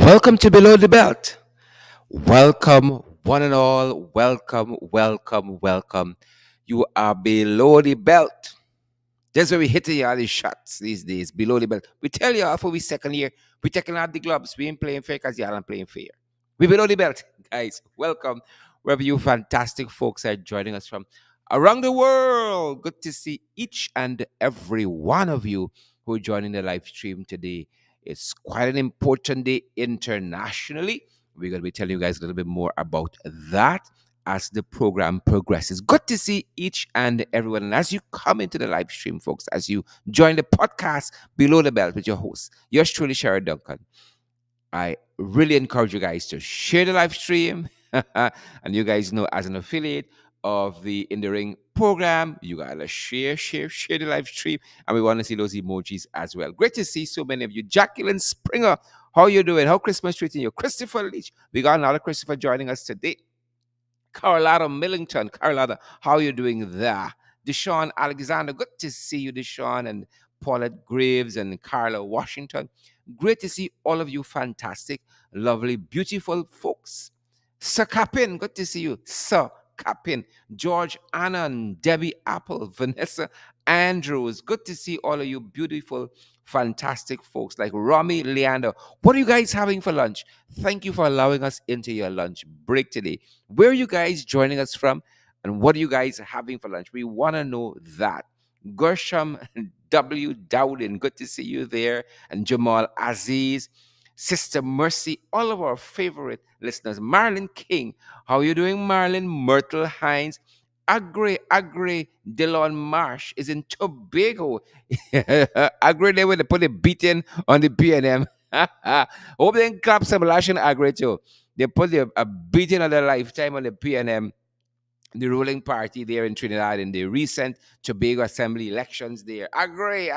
Welcome to Below the Belt. Welcome, one and all. Welcome, welcome, welcome. You are below the belt. That's where we hitting all these shots these days, below the belt. We tell you all for we second year, we taking out the gloves. We ain't playing fair because y'all ain't playing fair. We below the belt. Guys, welcome. Wherever you fantastic folks are joining us from around the world. Good to see each and every one of you who are joining the live stream today. It's quite an important day internationally. We're going to be telling you guys a little bit more about that as the program progresses. Good to see each and everyone. And as you come into the live stream, folks, as you join the podcast Below the Belt with your host, yours truly, Sherry Duncan, I really encourage you guys to share the live stream. And you guys know, as an affiliate of the In the Ring program, you gotta share the live stream. And we want to see those emojis as well. Great to see so many of you. Jacqueline Springer, how you doing? How Christmas treating you? Christopher Leach, we got another Christopher joining us today. Carlotta Millington. Carlotta, how are you doing there? Deshaun Alexander, good to see you, Deshaun, and Paulette Graves and Carla Washington. Great to see all of you fantastic, lovely, beautiful folks. Sir Capin, good to see you. Sir Capin, George Annan, Debbie Apple, Vanessa Andrews. Good to see all of you beautiful, fantastic folks like Romy Leander. What are you guys having for lunch? Thank you for allowing us into your lunch break today. Where are you guys joining us from? And what are you guys having for lunch? We want to know that. Gershom W. Dowden, good to see you there. And Jamal Aziz, Sister Mercy, all of our favorite listeners. Marlon King, how are you doing, Marlon? Myrtle Hines, Agre Dillon Marsh is in Tobago. Agre, they would put a beating on the PNM. Hope they can clap some lashing Agre too. They put a beating of their lifetime on the PNM, the ruling party there in Trinidad in the recent Tobago Assembly elections there. Agree.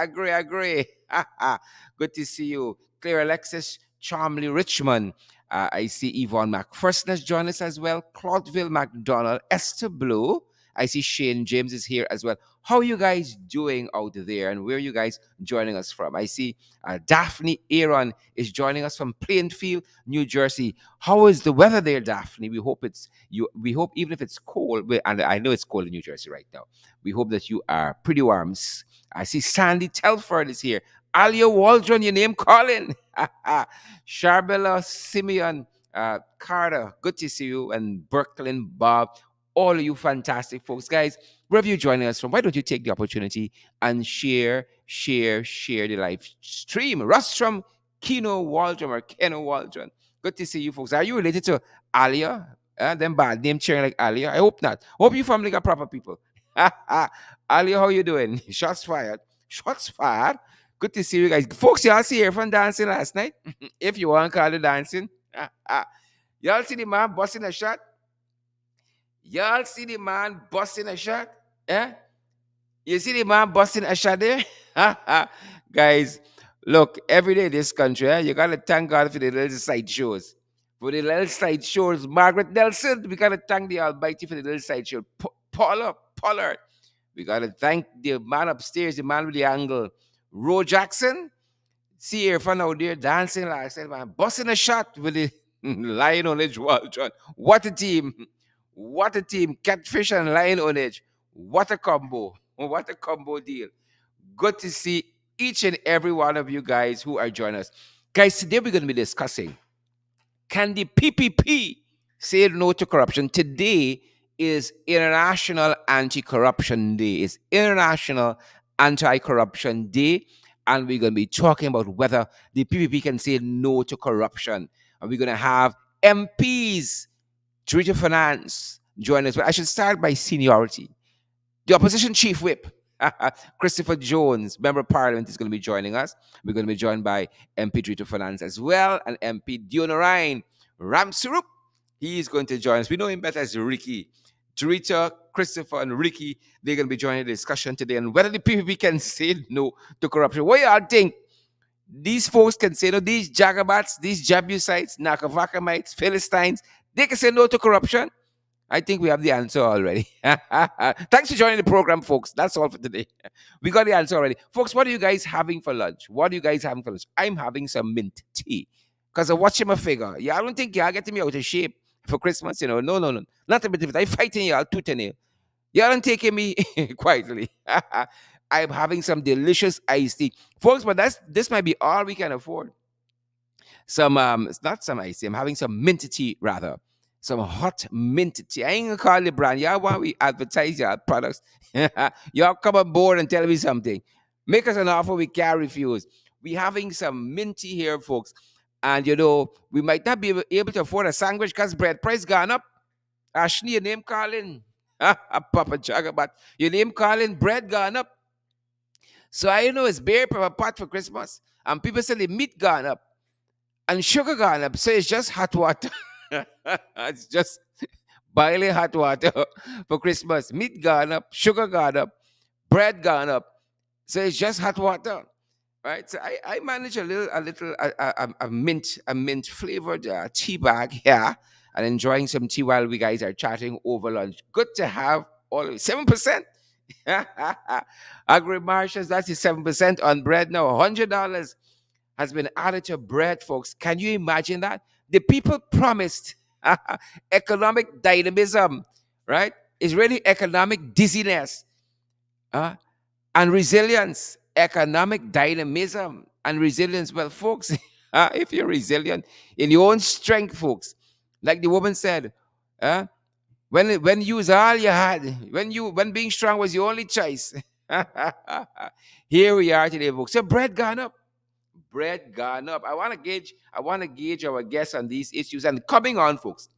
Good to see you. Claire Alexis, Charmley Richmond. I see Yvonne McPherson has joined us as well. Claudeville McDonald, Esther Blue. I see Shane James is here as well. How are you guys doing out there and where are you guys joining us from? I see Daphne Aaron is joining us from Plainfield, New Jersey. How is the weather there, Daphne? We hope it's you. We hope even if it's cold, and I know it's cold in New Jersey right now. We hope that you are pretty warm. I see Sandy Telford is here. Alia Waldron, your name calling. Sharbella Simeon Carter, good to see you. And Brooklyn Bob, all of you fantastic folks. Guys, wherever you're joining us from, why don't you take the opportunity and share the live stream? Rostrum Keno Waldron or Keno Waldron. Good to see you folks. Are you related to Alia? Them bad name cheering like Alia? I hope not. Hope you family got proper people. Alia, how you doing? Shots fired. Shots fired. Good to see you guys. Folks, y'all see here from dancing last night. If you want to call it dancing. Y'all see the man busting a shot? Y'all see the man busting a shot? Eh? You see the man busting a shot there? Guys, look, every day in this country, you gotta thank God for the little side shows. For the little side shows, Margaret Nelson, we gotta thank the Almighty for the little side show. Paula Pollard, we gotta thank the man upstairs, the man with the angle. Ro Jackson, see here from out there dancing like I said, man, busting a shot with the lion on edge Waldron. What a team! What a team! Catfish and lion on edge. What a combo! What a combo deal! Good to see each and every one of you guys who are joining us. Guys, today we're going to be discussing, can the PPP say no to corruption? Today is International Anti-Corruption Day. It's International Anti-Corruption Day. And we're going to be talking about whether the PPP can say no to corruption. And we're going to have MPs, Director of Finance, join us. But I should start by seniority. The opposition chief whip, Christopher Jones, member of parliament, is going to be joining us. We're going to be joined by MP Director of Finance as well, and MP Dion Ryan Ramsurup. He is going to join us. We know him better as Ricky. Director, Christopher, and Ricky, they're going to be joining the discussion today on whether the PPP can say no to corruption. What y'all think? These folks can say no, these Jagabats, these Jebusites, Nakavakamites, Philistines, they can say no to corruption. I think we have the answer already. Thanks for joining the program, folks. That's all for today. We got the answer already. Folks, what are you guys having for lunch? What are you guys having for lunch? I'm having some mint tea. Because I watch my figure. Yeah, I don't think y'all getting me out of shape for Christmas, you know. No, no, no. Not a bit of it. I fighting y'all tooth and nail. Y'all don't taking me quietly. I'm having some delicious iced tea. Folks, but this might be all we can afford. Some it's not some iced tea. I'm having some mint tea rather. Some hot mint tea. I ain't gonna call it brand. Y'all want we advertise y'all products. Y'all come aboard and tell me something. Make us an offer we can't refuse. We having some minty here, folks. And you know, we might not be able to afford a sandwich because bread price gone up. Ashley, your name calling. Papa Jagger, but your name calling, bread gone up. So I know it's beer per pot for Christmas. And people say the meat gone up and sugar gone up. So it's just hot water. It's just boiling hot water for Christmas. Meat gone up, sugar gone up, bread gone up. So it's just hot water. Right. So I manage a mint flavored tea bag here and enjoying some tea while we guys are chatting over lunch. Good to have all of 7%. Agri Marshalls, that's the 7% on bread now. $100 has been added to bread, folks. Can you imagine that? The people promised economic dynamism, right? It's really economic dizziness uh, and resilience, economic dynamism and resilience. Well, folks, if you're resilient in your own strength, folks, like the woman said, uh, when you was all you had, when being strong was your only choice. Here we are today, folks. So bread gone up. Bread gone up. I want to gauge our guests on these issues. And coming on, folks.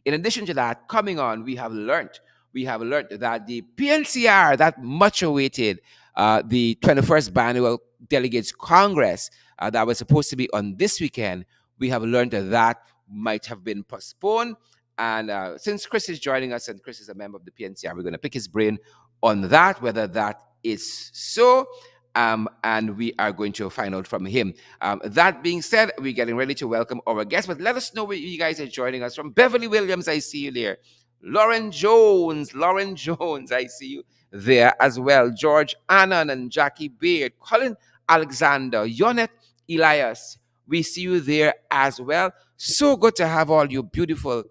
In addition to that, coming on, we have learned that the PNCR, that much awaited, the 21st Annual Delegates Congress that was supposed to be on this weekend, we have learned that might have been postponed. And since Chris is joining us and Chris is a member of the PNCR, we're going to pick his brain on that, whether that is so. And we are going to find out from him. That being said, we're getting ready to welcome our guests, but let us know where you guys are joining us from. Beverly Williams, I see you there. Lauren Jones, I see you there as well. George Annan and Jackie Beard, Colin Alexander, Yonet Elias, we see you there as well. So good to have all you beautiful,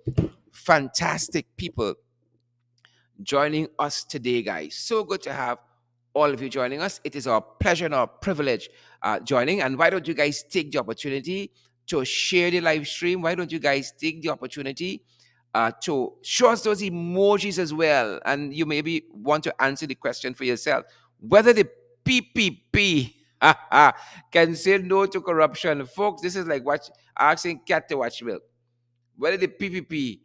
fantastic people joining us today, guys. So good to have all of you joining us. It is our pleasure and our privilege joining. And why don't you guys take the opportunity to share the live stream? Why don't you guys take the opportunity to show us those emojis as well? And you maybe want to answer the question for yourself whether the PPP can say no to corruption. Folks, this is like asking cat to watch milk. Whether the PPP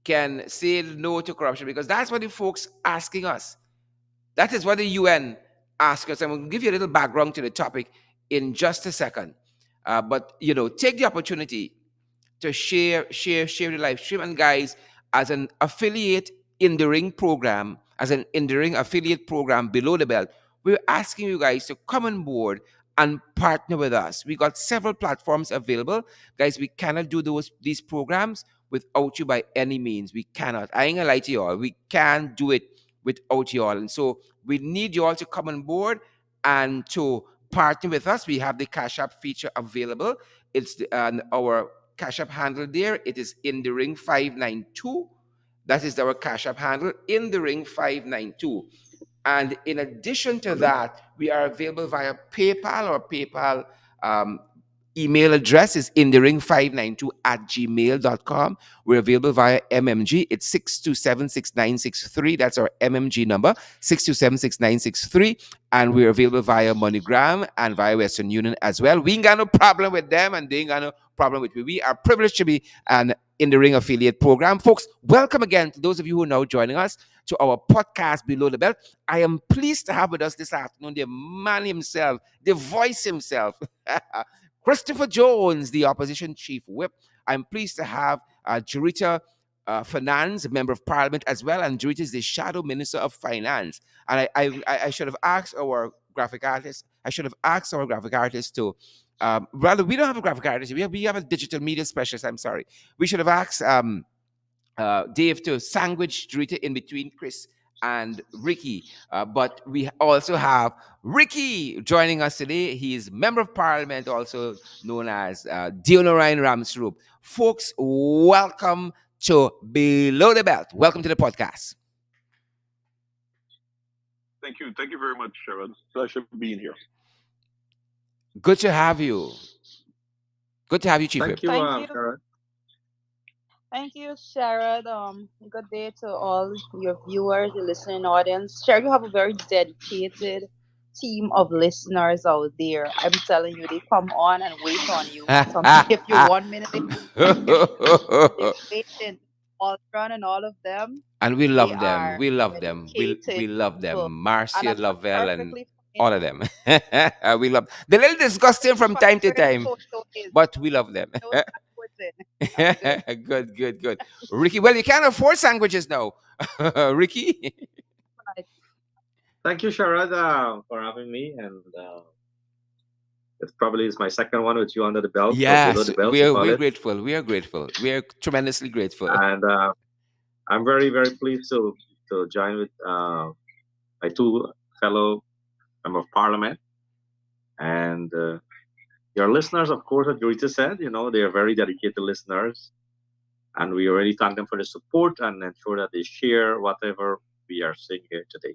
can say no to corruption, because that's what the folks asking us. That is what the UN asked us. And we'll give you a little background to the topic in just a second. But take the opportunity to share the live stream. And guys, as an affiliate in the ring program, as an in the ring affiliate program below the belt, we're asking you guys to come on board and partner with us. We got several platforms available. Guys, we cannot do these programs without you by any means. We cannot. I ain't gonna lie to you all. We can't do it without you all. And so we need you all to come on board and to partner with us. We have the Cash App feature available. It's our Cash App handle there. It is in the ring 592. That is our Cash App handle, in the ring 592. And in addition to that, we are available via PayPal. Or PayPal email address is in the ring 592 at gmail.com. We're available via MMG. It's 6276963. That's our MMG number, 6276963. And we're available via MoneyGram and via Western Union as well. We ain't got no problem with them, and they ain't got no problem with me. We are privileged to be an In the Ring affiliate program. Folks, welcome again to those of you who are now joining us to our podcast Below the Belt. I am pleased to have with us this afternoon the man himself, the voice himself, Christopher Jones, the opposition chief whip. I'm pleased to have Jurita Finance, member of parliament as well, and Jurita is the shadow minister of finance. And I should have asked our graphic artist. I should have asked our graphic artist to. Rather, we don't have a graphic artist. We have a digital media specialist. I'm sorry. We should have asked Dave to sandwich Jurita in between Chris and Ricky. But we also have Ricky joining us today. He is Member of Parliament, also known as Deonorian Ramsroop. Folks, welcome to Below the Belt. Welcome to the podcast. Thank you. Thank you very much, Sharon. Pleasure being here. Good to have you. Good to have you, Chief Whip. Thank you, Thank you. Sharon. Thank you, Sharad. Good day to all your viewers, your listening audience. Sharad, you have a very dedicated team of listeners out there. I'm telling you, they come on and wait on you. Some they give you 1 minute, they give you they're waiting. Aldron and all of them, And we they love them. are We love them. We dedicated love them. people. And Marcia, that's Lovell, and perfectly fine. all of them. We love. They're a little disgusting It's from fine time to where the time, social is. but we love them. No sandwiches. That's good. Good, good, good. Ricky, well, you can't afford sandwiches now. Ricky. Right. Thank you, Sharon, for having me. And it probably is my second one with you under the belt or below Yes, the belt, we we are. call We're it. grateful. We are grateful. We are tremendously grateful. And I'm very, very pleased to join with my two fellow member of parliament. And your listeners, of course, as Dorita said, they are very dedicated listeners. And we already thank them for the support and ensure that they share whatever we are saying here today.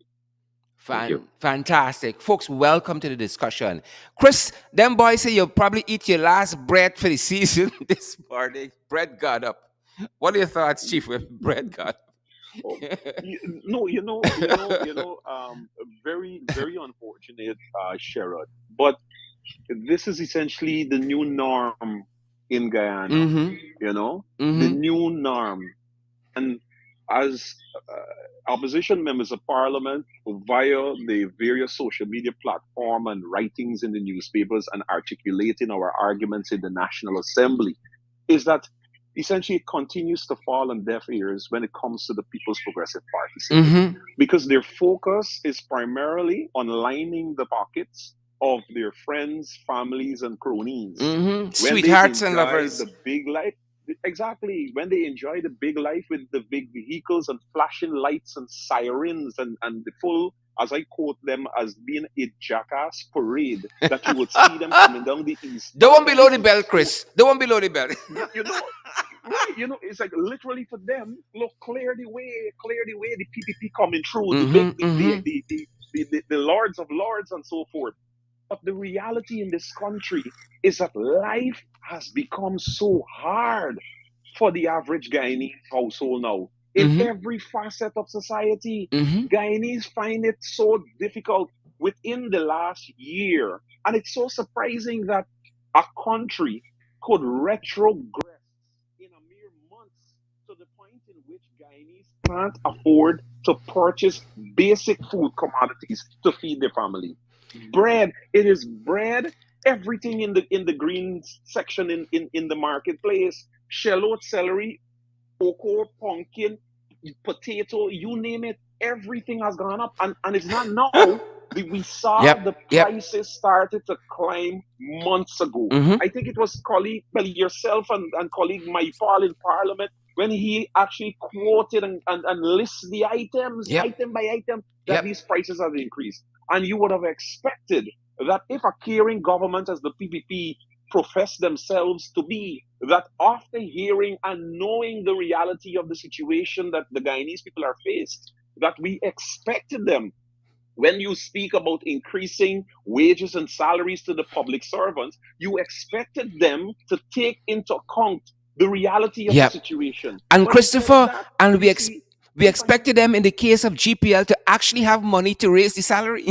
Thank you. Fantastic. Folks, welcome to the discussion. Chris, them boys say you'll probably eat your last bread for the season this morning. Bread got up. What are your thoughts, Chief? When bread got Oh, up? no, very, very unfortunate, Sharon. But this is essentially the new norm in Guyana. Mm-hmm. The Mm-hmm. new norm. And as opposition members of parliament, via the various social media platform and writings in the newspapers and articulating our arguments in the National Assembly, is that essentially it continues to fall on deaf ears when it comes to the People's Progressive Party sitting. Mm-hmm. Because their focus is primarily on lining the pockets of their friends, families, and cronies. Mm-hmm. When they Sweethearts and enjoy lovers. the big life, exactly, when they enjoy the big life with the big vehicles and flashing lights and sirens and the full, as I quote them, as being a jackass parade that you would see them coming down the The eastern one below fence the with belt, smoke. Chris. The one below the belt. You know, right? It's like literally for them, look, clear the way, the PPP coming through, the big, Mm-hmm. Mm-hmm. the lords of lords and so forth. But the reality in this country is that life has become so hard for the average Guyanese household now. In Mm-hmm. every facet of society, Mm-hmm. Guyanese find it so difficult within the last year. And it's so surprising that a country could retrogress in a mere months to the point in which Guyanese can't afford to purchase basic food commodities to feed their family. Bread, it is bread, everything in the green section in the marketplace, shallot, celery, cocoa, pumpkin, potato, you name it, everything has gone up. And it's not now. We saw Yep. the Yep. prices started to climb months ago. Mm-hmm. I think it was colleague, well, yourself and colleague Mike Paul in Parliament when he actually quoted and lists the items, Yep. item by item, that Yep. these prices have increased. And you would have expected that if a caring government as the PPP profess themselves to be, that after hearing and knowing the reality of the situation that the Guyanese people are faced, that we expected them, when you speak about increasing wages and salaries to the public servants, you expected them to take into account the reality of the Yep. situation. And But instead of Christopher, that, and you see, we keep on expected them in the case of GPL to actually have money to raise the salary.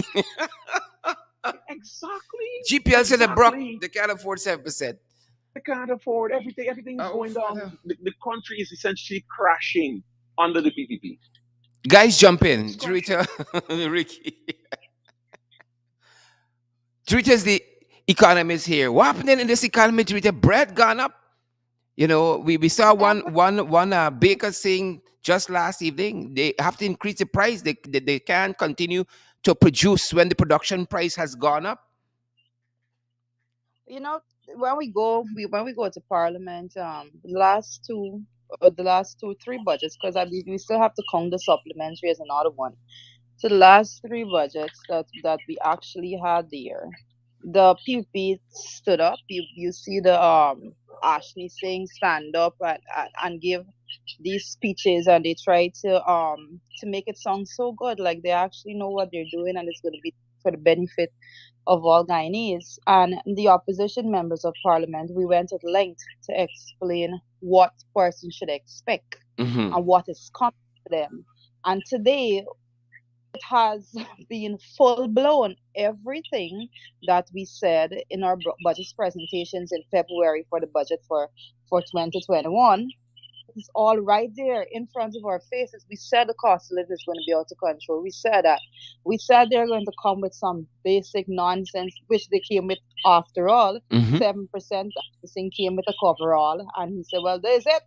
exactly, GPL said they're broke. exactly. They can't afford 7%. They can't afford everything. Everything is Oh, going down. Father. The country is essentially crashing under the PPP. Guys, jump in. It's crashing. Drita, Ricky. Drita's the economist here. What happened in this economy, Drita? Bread gone up. We saw one Ever, one one baker saying just last evening they have to increase the price. They can't continue to produce when the production price has gone up. you know, when we go to Parliament, the last two. the last two, three budgets, because I believe we still have to count the supplementary as another one. So the last three budgets that we actually had there, the PvP stood up. You see the Ashley saying stand up and give these speeches, and they try to make it sound so good, like they actually know what they're doing, and it's going to be for the benefit of all Guyanese. And the opposition members of parliament, we went at length to explain what person should expect Mm-hmm. and what is coming to them. And today it has been full blown. Everything that we said in our budget presentations in February for the budget for 2021, it's all right there in front of our faces. We said the cost of living is going to be out of control. We said that. We said they're going to come with some basic nonsense, which they came with after all. Mm-hmm. 7%, this thing came with a coverall. And he said, well, this is it.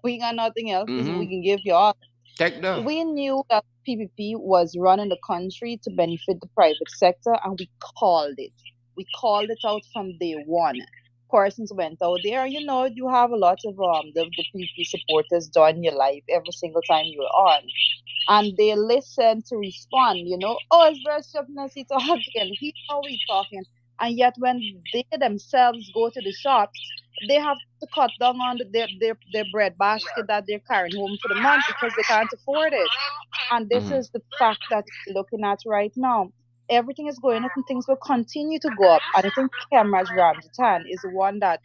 We got nothing else. This Mm-hmm. we can give you all. Take the. We knew that PPP was running the country to benefit the private sector, and we called it. We called it out from day one. Persons went out there. You know, you have a lot of the PPP supporters join your life every single time you're on, and they listen to respond. You know, oh, it's very nice to talk again. He how we talking, and yet when they themselves go to the shops, they have to cut down on their bread basket that they're carrying home for the month because they can't afford it. And this Mm-hmm. is the fact that we're looking at right now. Everything is going up and things will continue to go up. And I think Kemraj Ramjatan is the one that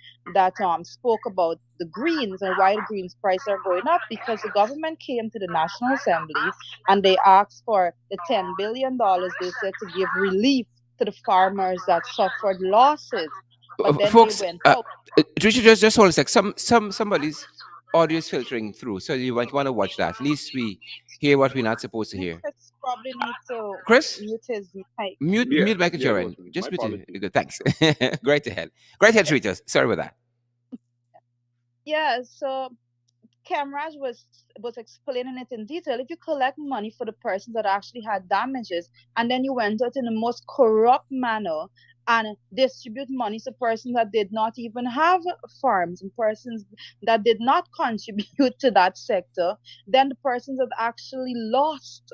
spoke about the greens and why the greens prices are going up, because the government came to the National Assembly and they asked for the $10 billion they said to give relief to the farmers that suffered losses. But then they Folks, went out. Richard, just hold a sec. Somebody's audio is filtering through, so you might want to watch that. At least we hear what we're not supposed to I think hear. Chris probably needs to Chris, mute his mic. mute Mike and Yeah, it Sharon. was me. My Just mute it. apologies. Good, thanks. Great to head. Great head, Tritas. Sorry about that. Yeah, so Camraj was explaining it in detail. If you collect money for the persons that actually had damages, and then you went out in the most corrupt manner and distribute money to persons that did not even have farms and persons that did not contribute to that sector, then the persons that actually lost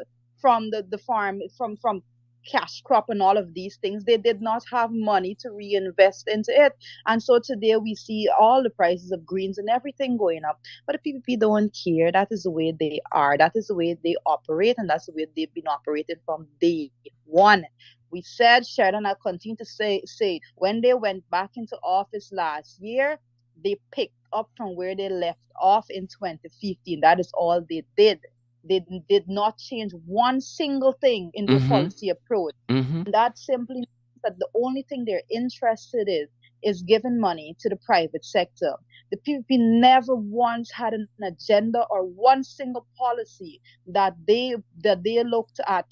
from the farm, from cash crop and all of these things, they did not have money to reinvest into it. And so today we see all the prices of greens and everything going up, but the PPP don't care. That is the way they are. That is the way they operate, and that's the way they've been operating from day one. We said, Sheridan, I continue to say, when they went back into office last year, they picked up from where they left off in 2015. That is all they did. They did not change one single thing in their Mm-hmm. policy approach. Mm-hmm. And that simply means that the only thing they're interested in is giving money to the private sector. The PPP never once had an agenda or one single policy that they looked at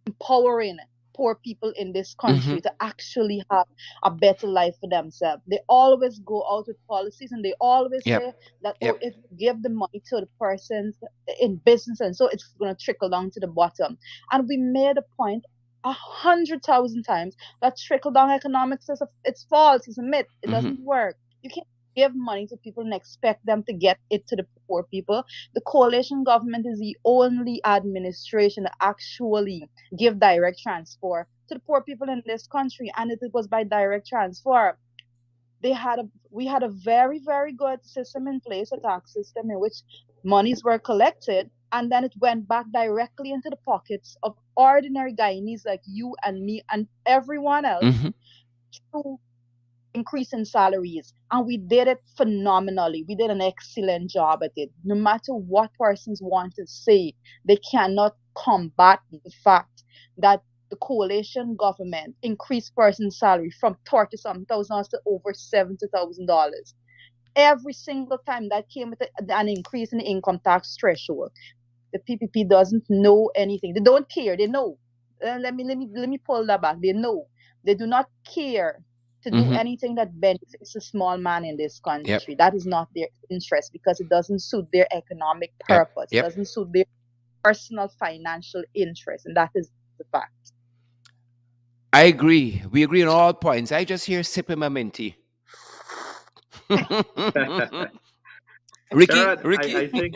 empowering poor people in this Mm-hmm. country to actually have a better life for themselves. They always go out with policies and they always Yep. say that, oh, Yep. if we give the money to the persons in business, and so it's going to trickle down to the bottom. And we made a point 100,000 times that trickle down economics is it's false, it's a myth, it Mm-hmm. doesn't work. You can't give money to people and expect them to get it to the poor people. The coalition government is the only administration that actually give direct transfer to the poor people in this country, and it was by direct transfer. We had a very, very good system in place, a tax system in which monies were collected and then it went back directly into the pockets of ordinary Guyanese like you and me and everyone else Mm-hmm. through increase in salaries. And we did it phenomenally. We did an excellent job at it. No matter what persons want to say, they cannot combat the fact that the coalition government increased persons' salary from 30 some thousand dollars to over $70,000. Every single time that came with an increase in the income tax threshold. The PPP doesn't know anything. They don't care. They know. Let me pull that back. They know. They do not care to do Mm-hmm. anything that benefits a small man in this Yep. country. That is not their interest because it doesn't suit their economic Yep. purpose. It Yep. doesn't suit their personal financial interest, and that is the fact. I agree. We agree on all points. I just hear sipping my minty. Ricky, Sharad, I Ricky. think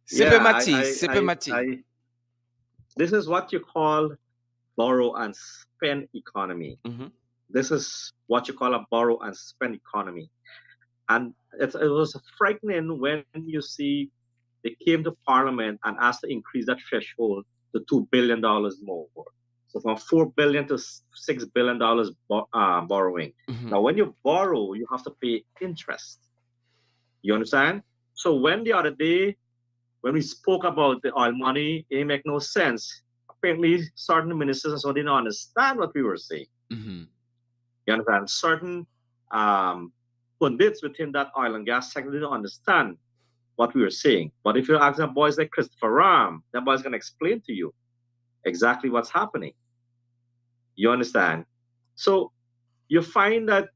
Sipping yeah, my tea, sipping my tea. this is what you call borrow and spend economy. Hmm. This is what you call a borrow and spend economy. And it was frightening when you see they came to Parliament and asked to increase that threshold to $2 billion more. So from $4 billion to $6 billion borrowing. Hmm. Now, when you borrow, you have to pay interest. You understand? So when the other day when we spoke about the oil money, it make no sense. Apparently, certain ministers also didn't understand what we were saying. Hmm. You understand? Certain um, pundits within that oil and gas sector didn't understand what we were saying. But if you ask them boys like Christopher Ram, that boy's gonna explain to you exactly what's happening. You understand? So you find that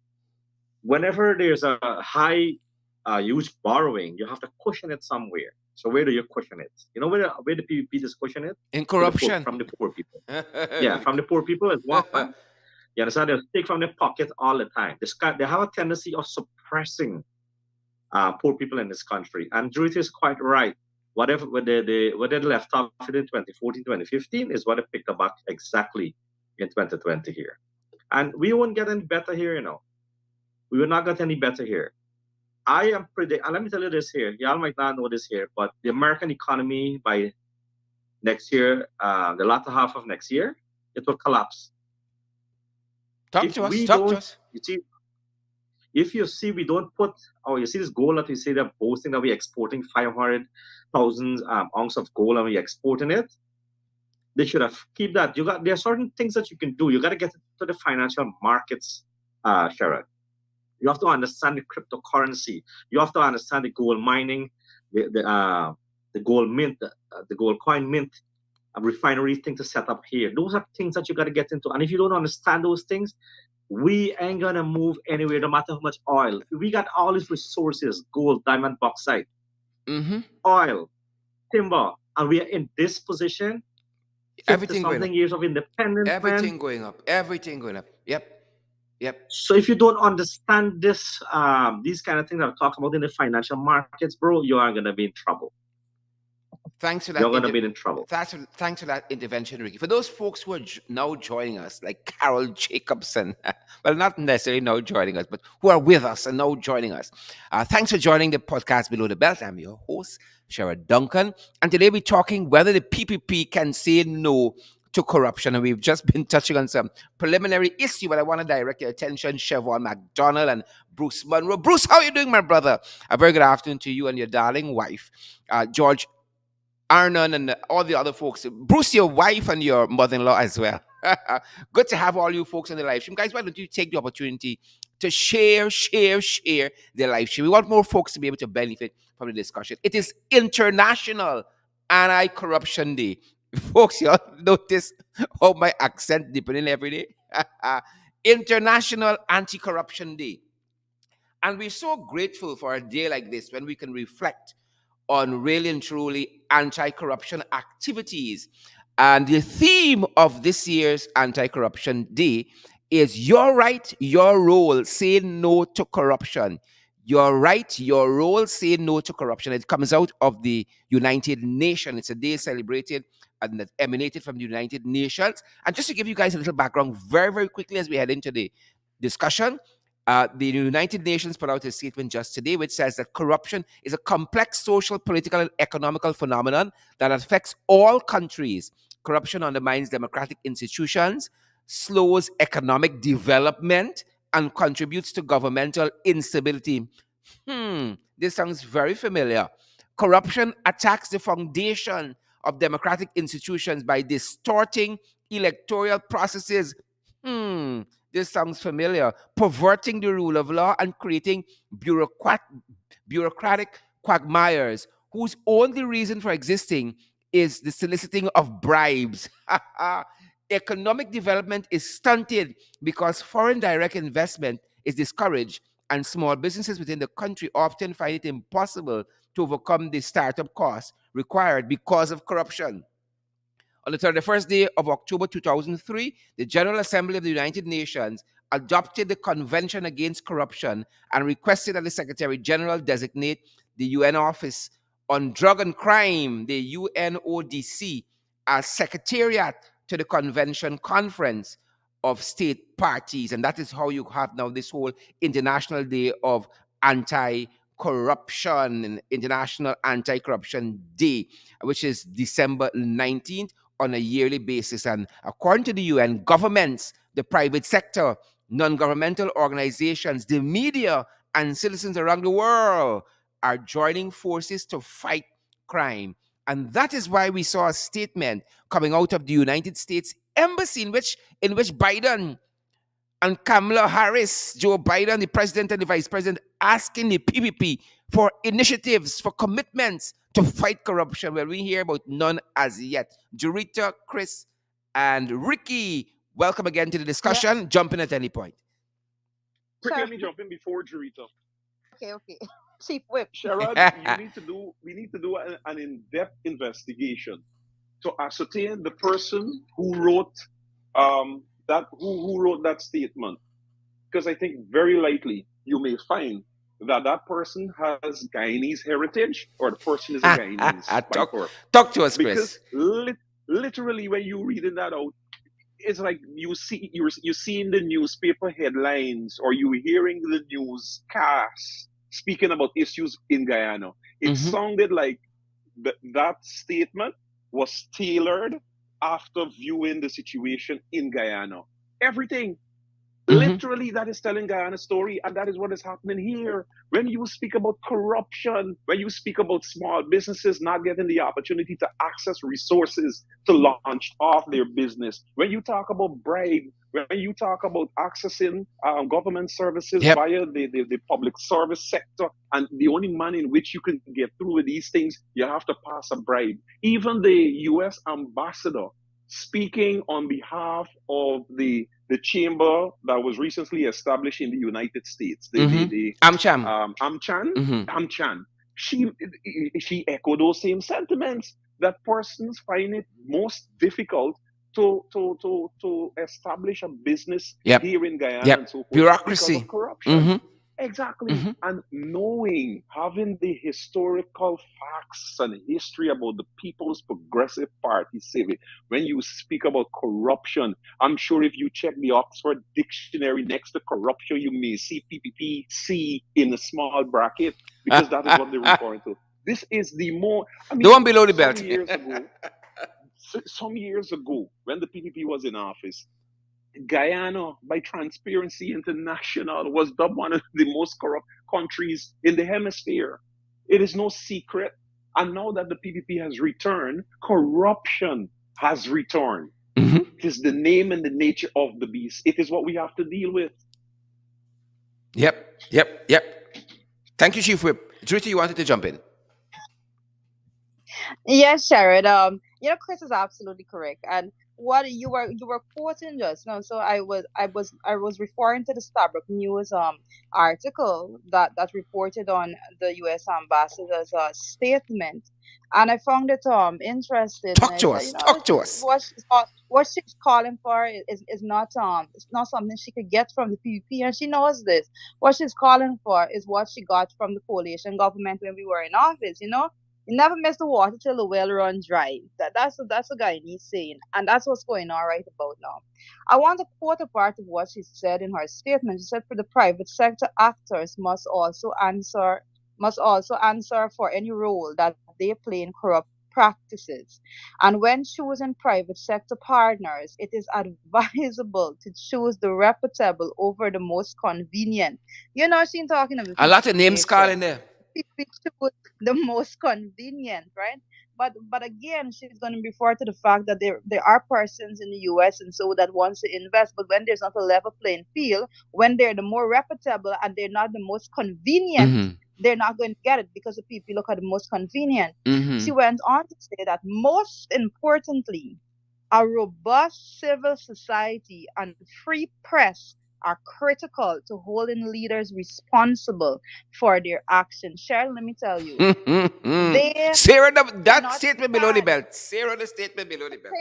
whenever there's a high, huge borrowing, you have to cushion it somewhere. So where do you cushion it? You know where the PVP is cushion it? In To the poor, corruption. from the poor people. Yeah, from the poor people is one. You understand? They take from their pocket all the time. They have a tendency of suppressing poor people in this country. And Judith is quite right. Whatever what they left off in 2014, 2015 is what they picked up back exactly in 2020 here. And we won't get any better here, you know. We will not get any better here. I am predict, and let me tell you this here. Y'all might not know this here, but the American economy by next year, the latter half of next year, it will collapse. Talk If to us. we Talk to don't, us. you see, if you see we don't put, oh, you see this goal that we say they're boasting that we're exporting 500,000 ounce of gold and we're exporting it, they should have keep that. There are certain things that you can do. You got to get to the financial markets, Sharon. You have to understand the cryptocurrency. You have to understand the gold mining, the gold mint, the gold coin mint, a refinery thing to set up here. Those are things that you got to get into. And if you don't understand those things, we ain't gonna move anywhere, no matter how much oil. We got all these resources: gold, diamond, bauxite, Hmm. oil, timber, and we are in this position. 50 Everything going up. something years of independence, man. Everything going up. Everything going up. Yep. Yep. So if you don't understand this, these kind of things I'm talking about in the financial markets, bro, you are gonna be in trouble. Thanks for that. You're gonna be in trouble. Thanks for that intervention, Ricky. For those folks who are now joining us, like Carol Jacobson, well, not necessarily now joining us, but who are with us and now joining us. Thanks for joining the podcast Below the Belt. I'm your host, Sherrod Duncan, and today we're talking whether the PPP can say no to corruption. And we've just been touching on some preliminary issue, but I want to direct your attention, Chevron McDonald and Bruce Monroe. Bruce, how are you doing, my brother? A very good afternoon to you and your darling wife, George Arnon, and all the other folks. Bruce, your wife and your mother-in-law as well. Good to have all you folks on the live stream. Guys, why don't you take the opportunity to share the live stream. We want more folks to be able to benefit from the discussion. It is International Anti-Corruption Day. Folks, you all notice how my accent deepening every day? International Anti-Corruption Day. And we're so grateful for a day like this when we can reflect on really and truly anti corruption activities. And the theme of this year's Anti Corruption Day is your right, your role, say no to corruption. Your right, your role, say no to corruption. It comes out of the United Nations. It's a day celebrated and that emanated from the United Nations. And just to give you guys a little background very, very quickly as we head into the discussion, the United Nations put out a statement just today which says that corruption is a complex social, political, and economical phenomenon that affects all countries. Corruption undermines democratic institutions, slows economic development, and contributes to governmental instability. This sounds very familiar. Corruption attacks the foundation of democratic institutions by distorting electoral processes. This sounds familiar. Perverting the rule of law and creating bureaucratic quagmires whose only reason for existing is the soliciting of bribes. Economic development is stunted because foreign direct investment is discouraged, and small businesses within the country often find it impossible to overcome the startup costs required because of corruption. On the 31st day of October 2003, the General Assembly of the United Nations adopted the Convention Against Corruption and requested that the Secretary General designate the UN Office on Drug and Crime, the UNODC, as secretariat to the convention conference of state parties. And that is how you have now this whole International Day of Anti-Corruption and International Anti-Corruption Day, which is December 19th on a yearly basis. And according to the UN, governments, the private sector, non-governmental organizations, the media, and citizens around the world are joining forces to fight crime. And that is why we saw a statement coming out of the United States Embassy in which Biden and Kamala Harris, Joe Biden, the president and the vice president, asking the PPP for initiatives, for commitments to fight corruption. Well, we hear about none as yet. Jurita, Chris, and Ricky, welcome again to the Yeah, discussion. Jump in at any point. Quick, sure. let me jump in before Jarita. Okay, okay. Chief Whip. Sherrod, we need to do an in-depth investigation to ascertain the person who wrote who wrote that statement. Because I think very likely you may find that that person has Guyanese heritage, or the person is a Guyanese by talk, birth. talk to us, Because Chris. literally, when you reading that out, it's like you seeing the newspaper headlines, or you hearing the newscasts speaking about issues in Guyana. It Mm-hmm. sounded like that statement was tailored after viewing the situation in Guyana. Everything. Mm-hmm. Literally, that is telling Guyana's story, and that is what is happening here. When you speak about corruption, when you speak about small businesses not getting the opportunity to access resources to launch off their business, when you talk about bribe, when you talk about accessing government services Yep. via the public service sector, and the only manner in which you can get through with these things, you have to pass a bribe. Even the U.S. ambassador speaking on behalf of the chamber that was recently established in the United States, Mm-hmm. the Amcham. AmCham, Mm-hmm. AmCham. She she echoed those same sentiments that persons find it most difficult to establish a business Yep. here in Guyana and Yep. so forth because of Bureaucracy. corruption. Mm-hmm. Exactly. Mm-hmm. And knowing, having the historical facts and history about the People's Progressive Party, civic, when you speak about corruption, I'm sure if you check the Oxford Dictionary next to corruption, you may see PPPC in a small bracket because that is what they're The referring to. This is the more, I one mean, below the belt. some years ago, when the PPP was in office, Guyana, by Transparency International, was dubbed one of the most corrupt countries in the hemisphere. It is no secret. And now that the PPP has returned, corruption has returned. Mm-hmm. It is the name and the nature of the beast. It is what we have to deal with. Yep. Yep. Yep. Thank you, Chief Whip. Druti, you wanted to jump in. Yes, Sharon. Chris is absolutely correct. And what you were quoting just now, so I was referring to the Starbuck News article that reported on the U.S. ambassador's statement, and I found it interesting. And Talk I to said, us. Talk to us. what she's calling for is not it's not something she could get from the PVP, and she knows this. What she's calling for is what she got from the coalition government when we were in office. You never miss the water till the well runs dry. That's a Guyanese saying, and that's what's going on right about now. I want to quote a part of what she said in her statement. She said, "For the private sector, actors must also answer for any role that they play in corrupt practices. And when choosing private sector partners, it is advisable to choose the reputable over the most convenient." She's talking of the A lot of PPP names calling nation. there. We choose the most convenient, right? But again, she's going to refer to the fact that there are persons in the U.S. and so that wants to invest, but when there's not a level playing field, when they're the more reputable and they're not the most convenient, Mm-hmm. they're not going to get it because the people look at the most convenient. Mm-hmm. She went on to say that most importantly, a robust civil society and free press are critical to holding leaders responsible for their actions. Cheryl, let me tell you, they Sarah, that cannot statement below the stand. belt. Sarah, the statement below the I belt.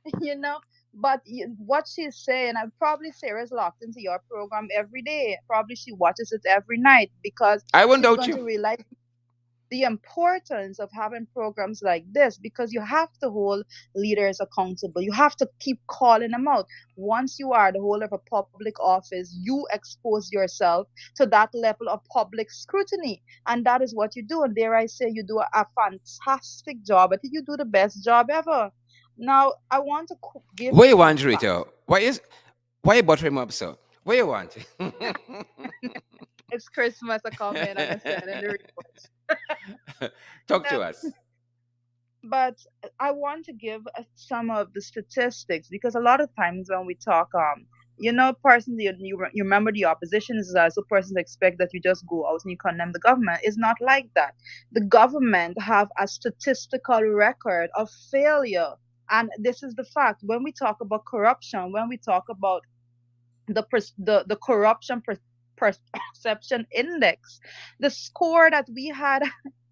think, you know, But what she's saying, and probably Sarah's locked into your program every day. Probably she watches it every night because I won't she's doubt going you. to realize the importance of having programs like this, because you have to hold leaders accountable. You have to keep calling them out. Once you are the holder of a public office, you expose yourself to that level of public scrutiny. And that is what you do. And dare I say, you do a fantastic job. I think you do the best job ever. Now, I want to give What you some want, Rita? facts. Why you butter him up, so? What you want? It's Christmas, I come in and I send in the reports. Talk to us. But I want to give some of the statistics, because a lot of times when we talk, persons, you remember the opposition is also persons expect that you just go out and you condemn the government. It's not like that. The government have a statistical record of failure. And this is the fact. When we talk about corruption, when we talk about the corruption perception index, the score that we had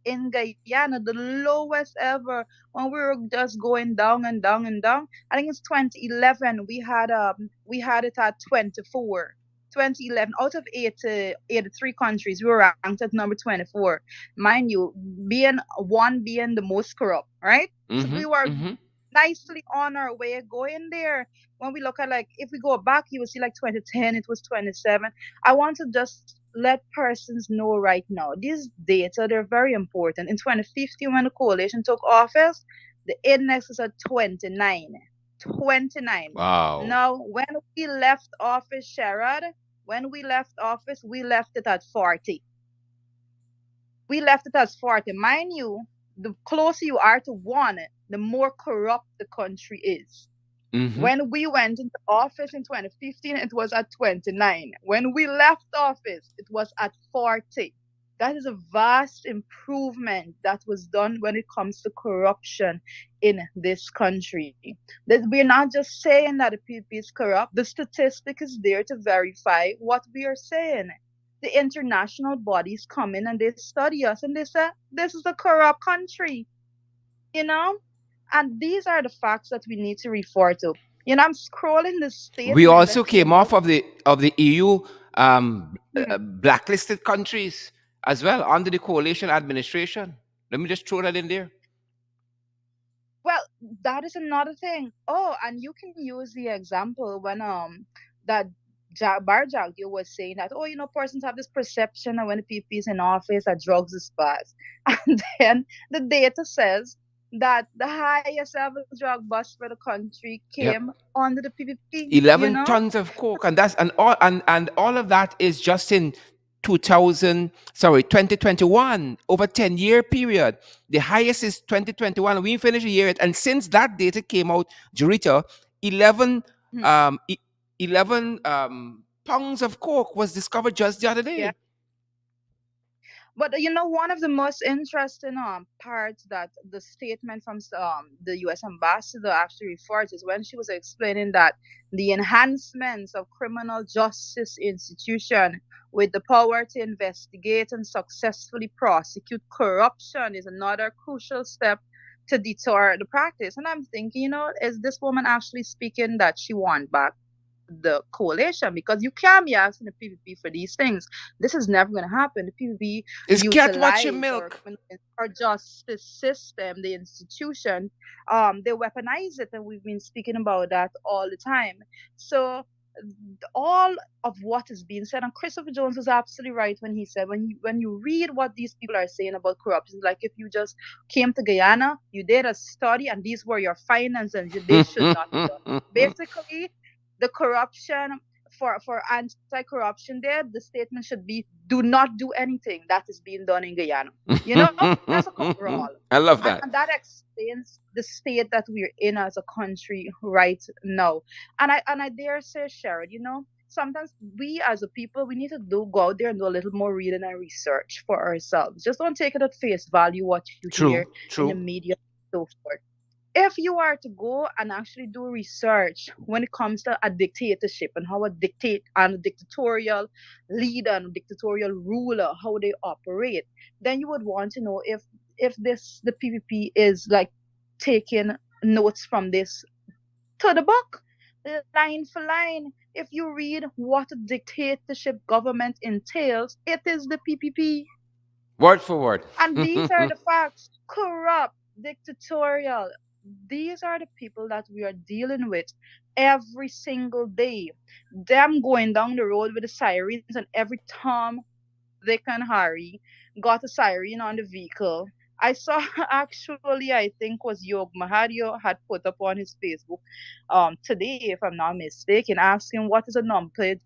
in Guyana, the lowest ever, when we were just going down and down and down. I think it's 2011. We had it at 24. 2011, out of 83 countries, we were ranked at number 24. Mind you, being the most corrupt, right? So Mm-hmm. we were Mm-hmm. nicely on our way going there. When we look at, like, if we go back, you will see like 2010, it was 27. I want to just let persons know right now, these data, they're very important. In 2015, when the coalition took office, the index is at 29. 29. Wow. Now, when we left office, Sherrod, when we left office, we left it at 40. We left it as 40. Mind you, the closer you are to one, the more corrupt the country is. Mm-hmm. When we went into office in 2015, it was at 29. When we left office, it was at 40. That is a vast improvement that was done when it comes to corruption in this country. That we're not just saying that the PPP is corrupt, the statistic is there to verify what we are saying. The international bodies come in and they study us and they say, this is a corrupt country, you know? And these are the facts that we need to refer to. I'm scrolling the We statement that also came came out. off of the EU Hmm. blacklisted countries as well under the coalition administration. Let me just throw that in there. Well, that is another thing. Oh, and you can use the example when that Bar Jagyo was saying that, oh, persons have this perception that when the PP is in office that drugs is fast. And then the data says that the highest ever drug bust for the country came Yep. under the PPP, 11 tons of coke, and all of that is just in 2021, over 10-year period. The highest is 2021. We finished the year, and since that data came out, Jurita, 11 Hmm. 11 pounds of coke was discovered just the other Yeah. day. But one of the most interesting parts that the statement from the U.S. ambassador actually referred to is when she was explaining that the enhancements of criminal justice institution with the power to investigate and successfully prosecute corruption is another crucial step to deter the practice. And I'm thinking, is this woman actually speaking that she want back the coalition? Because you can't be asking the PPP for these things. This is never going to happen. The PPP Is cat watching utilize milk? our justice system, the institution. They weaponize it, and we've been speaking about that all the time. So all of what is being said, and Christopher Jones was absolutely right when he said, when you read what these people are saying about corruption, like if you just came to Guyana, you did a study, and these were your findings, and they should not be done. Basically, the corruption, for anti-corruption there, the statement should be, do not do anything that is being done in Guyana. That's a coverall. I love And that. that explains the state that we're in as a country right now. And I dare say, Sharon, sometimes we as a people, we need to go out there and do a little more reading and research for ourselves. Just don't take it at face value what you hear True, in the true. media and so forth. If you are to go and actually do research when it comes to a dictatorship and how a dictatorial leader and a dictatorial ruler, how they operate, then you would want to know if the PPP is like taking notes from this to the book. line for line. If you read what a dictatorship government entails, it is the PPP. Word for word. And these are the facts: corrupt, dictatorial. These are the people that we are dealing with every single day. Them going down the road with the sirens, and every Tom, Dick, and Harry got a siren on the vehicle. I saw actually, I think was Yog Mahadio had put up on his Facebook today, if I'm not mistaken, asking what is a number plate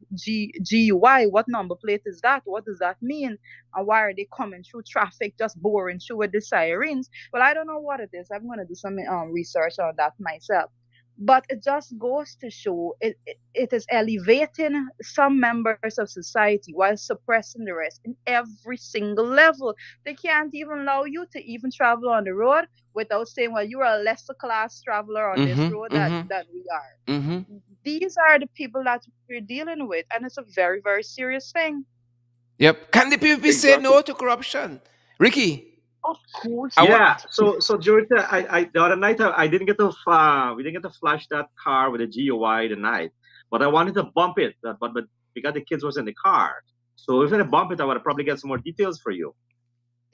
GUI, what number plate is that? What does that mean? And why are they coming through traffic just boring through with the sirens? Well, I don't know what it is. I'm gonna do some research on that myself. But it just goes to show it is elevating some members of society while suppressing the rest in every single level. They can't even allow you to even travel on the road without saying, well, you are a lesser class traveler on this Mm-hmm. road Mm-hmm. than we are. Mm-hmm. These are the people that we're dealing with, and it's a very, very serious thing. Yep. Can the PPP say Exactly. no to corruption? Ricky, Of course I want. not. Yeah. So during I the other night I didn't get to we didn't get to flash that car with a GUI the night, but I wanted to bump it. But because the kids was in the car, so if I bump it, I would probably get some more details for you.